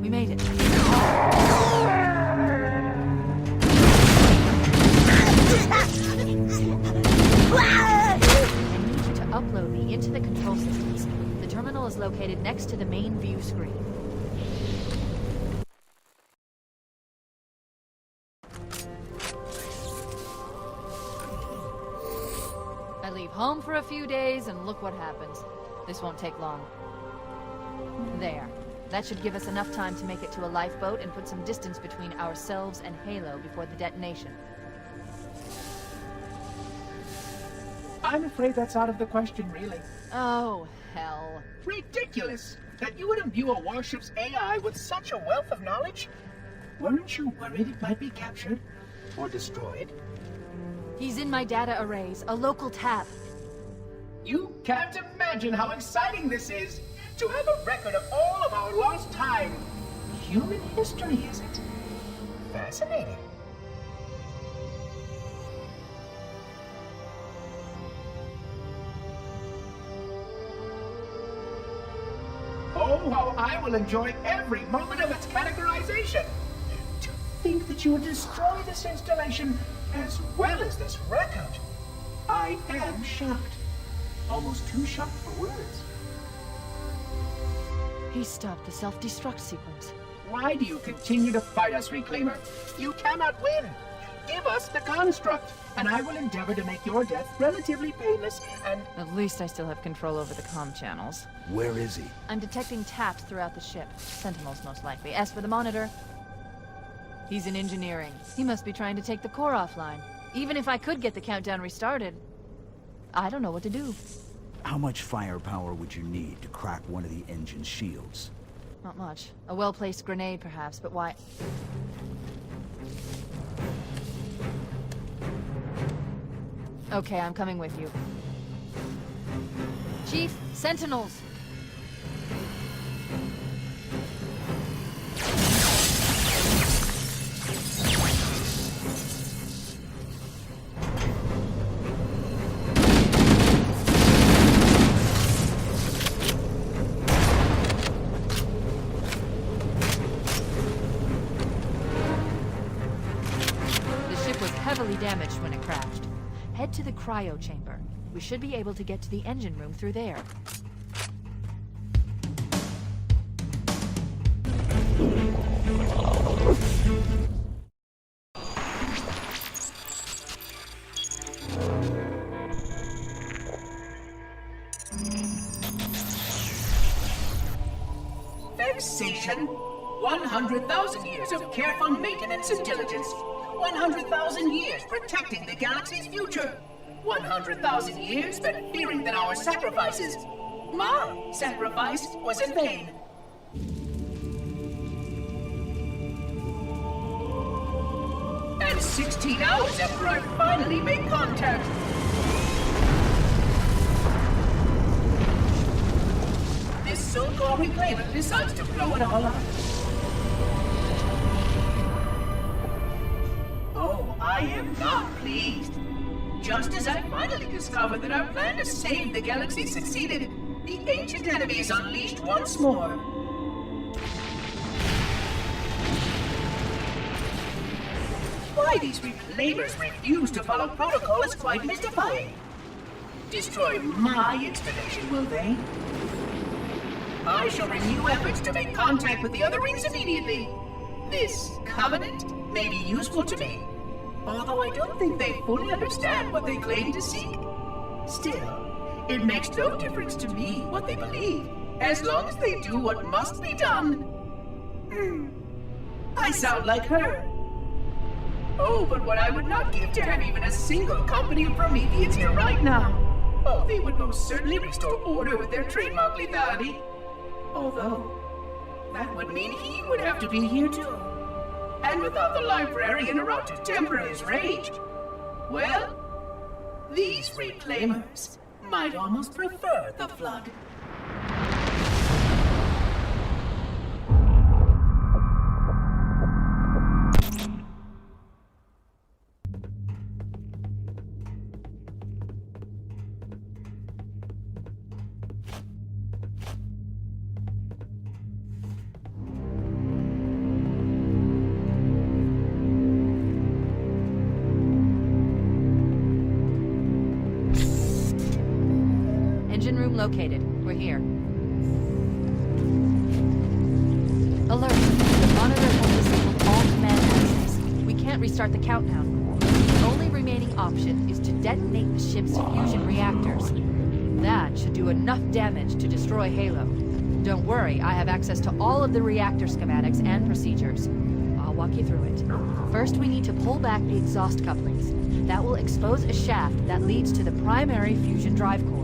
We made it. I need you to upload me into the control systems. The terminal is located next to the main view screen. I leave home for a few days and look what happens. This won't take long. There. That should give us enough time to make it to a lifeboat and put some distance between ourselves and Halo before the detonation. I'm afraid that's out of the question, really. Oh, hell. Ridiculous! That you would imbue a warship's AI with such a wealth of knowledge? Weren't you worried it might be captured? Or destroyed? He's in my data arrays, a local tap. You can't imagine how exciting this is! To have a record of all of our lost time. Human history, is it? Fascinating. Oh, how I will enjoy every moment of its categorization. To think that you would destroy this installation as well as this record. I am shocked. Almost too shocked for words. He stopped the self-destruct sequence. Why do you continue to fight us, Reclaimer? You cannot win. Give us the construct, and I will endeavor to make your death relatively painless and... At least I still have control over the comm channels. Where is he? I'm detecting taps throughout the ship. Sentinels, most likely. As for the monitor, he's in engineering. He must be trying to take the core offline. Even if I could get the countdown restarted, I don't know what to do. How much firepower would you need to crack one of the engine's shields? Not much. A well-placed grenade, perhaps, but why... Okay, I'm coming with you. Chief, Sentinels! Damaged when it crashed. Head to the cryo chamber. We should be able to get to the engine room through there. Vexation. 100,000 years of careful maintenance and diligence. 100,000 years protecting the galaxy's future. 100,000 years spent fearing that our sacrifices, my sacrifice, was in vain. And 16 hours after I finally made contact. This so-called reclaimer decides to blow it all up. I am not pleased. Just as I finally discovered that our plan to save the galaxy succeeded, the ancient enemy is unleashed once more. Why these reclaimers refuse to follow protocol is quite mystifying. destroy my installation, will they? I shall renew efforts to make contact with the other rings immediately. This covenant may be useful to me, although I don't think they fully understand what they claim to seek. Still, it makes no difference to me what they believe, as long as they do what must be done. I sound like her. Oh, but what I would not give to have even a single company of Prometheans here right now. Oh, they would most certainly restore order with their trademark lethality. Although, that would mean he would have to be here too. And without the librarian around to temper his rage, well, these reclaimers might almost prefer the Flood. Located. We're here. Alert! The monitor has disabled all command access. We can't restart the countdown. The only remaining option is to detonate the ship's fusion reactors. That should do enough damage to destroy Halo. Don't worry, I have access to all of the reactor schematics and procedures. I'll walk you through it. First, we need to pull back the exhaust couplings. That will expose a shaft that leads to the primary fusion drive core.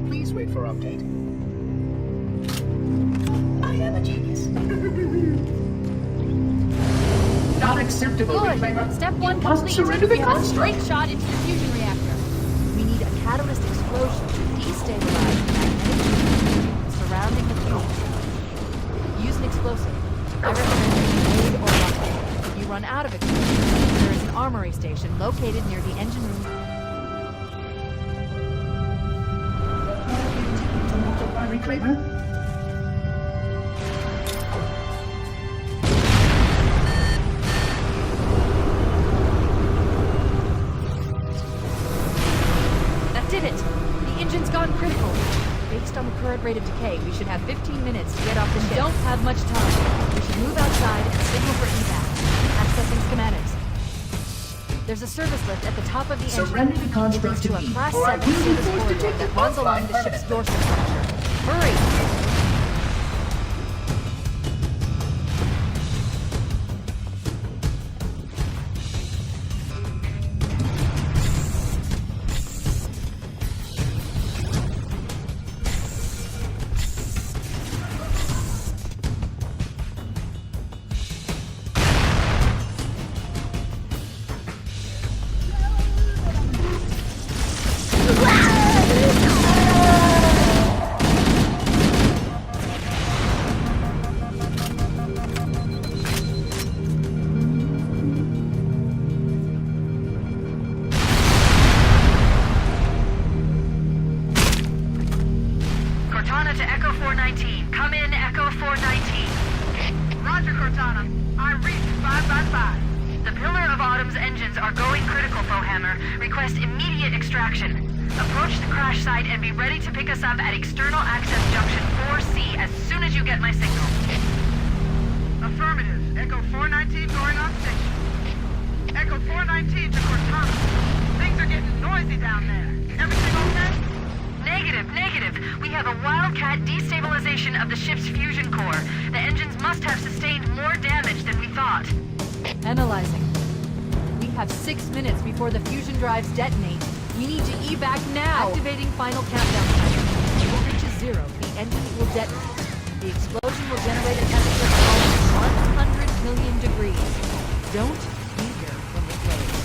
Please wait for update. I am a genius. Not acceptable. Good. Step 1 complete. Surrender the You have a construct. straight shot into the fusion reactor. We need a catalyst explosion to destabilize the magnetic field surrounding the fusion shaft. Use an explosive. I recommend using aid or rocket. If you run out of explosives, there is an armory station located near the engine room. Reclaimer? That did it! The engine's gone critical. Based on the current rate of decay, we should have 15 minutes to get off the ship. We don't have much time. We should move outside and signal for evac. Accessing schematics. There's a service lift at the top of the engine. Surrender the construct It leads to a to me, Class or I 7 will be service forced to corridor take that the runs along offline the ship's permanently. dorsal structure. Hurry! Cortana to Echo 419. Come in, Echo 419. Roger, Cortana. I read 5 by 5. The Pillar of Autumn's engines are going critical, Fohammer. Request immediate extraction. Approach the crash site and be ready to pick us up at External Access Junction 4C as soon as you get my signal. Affirmative. Echo 419 going on station. Echo 419 to Cortana. Things are getting noisy down there. Everything okay? Negative. We have a wildcat destabilization of the ship's fusion core. The engines must have sustained more damage than we thought. Analyzing. We have 6 minutes before the fusion drives detonate. We need to evac now! Activating final countdown timer. When it reaches 0, the engine will detonate. The explosion will generate a temperature of almost 100 million degrees. Don't be here when we close.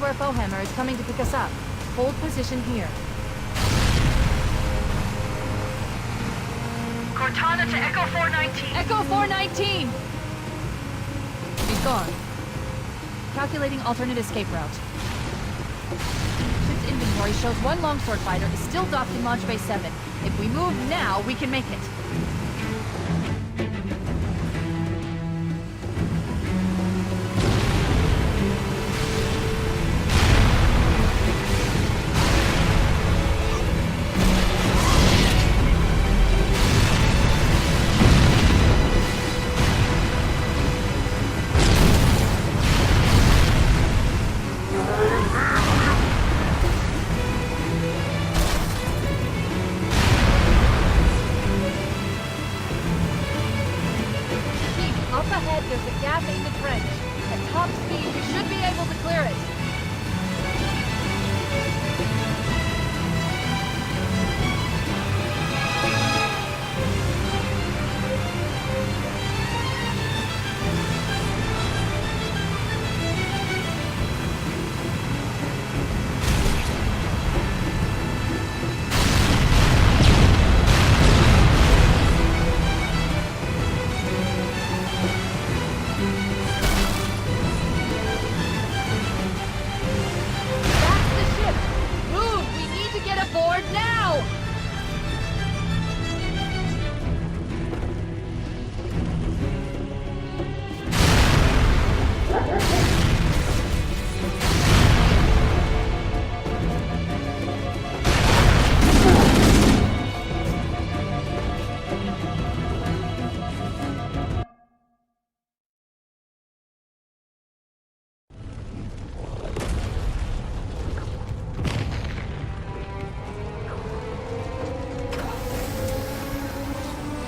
where Fohammer is coming to pick us up. Hold position here. Cortana to Echo 419. Echo 419! She's gone. Calculating alternate escape route. Ship's inventory shows one longsword fighter is still docked in Launch Bay 7. If we move now, we can make it.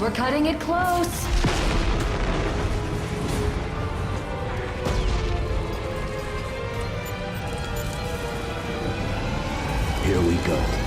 We're cutting it close. Here we go.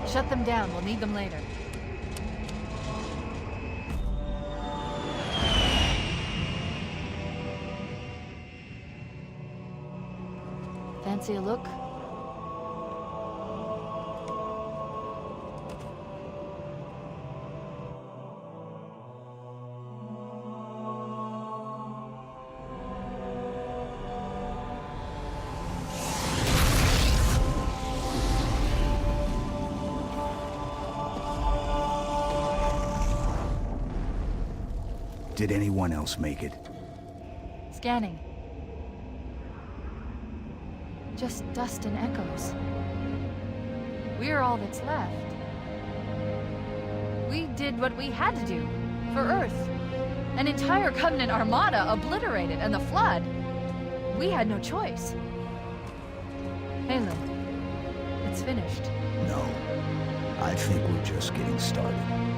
Shut them down. We'll need them later. Fancy a look? Did anyone else make it? Scanning. Just dust and echoes. We're all that's left. We did what we had to do for Earth. An entire Covenant armada obliterated, and the Flood. We had no choice. Halo, it's finished. No. I think we're just getting started.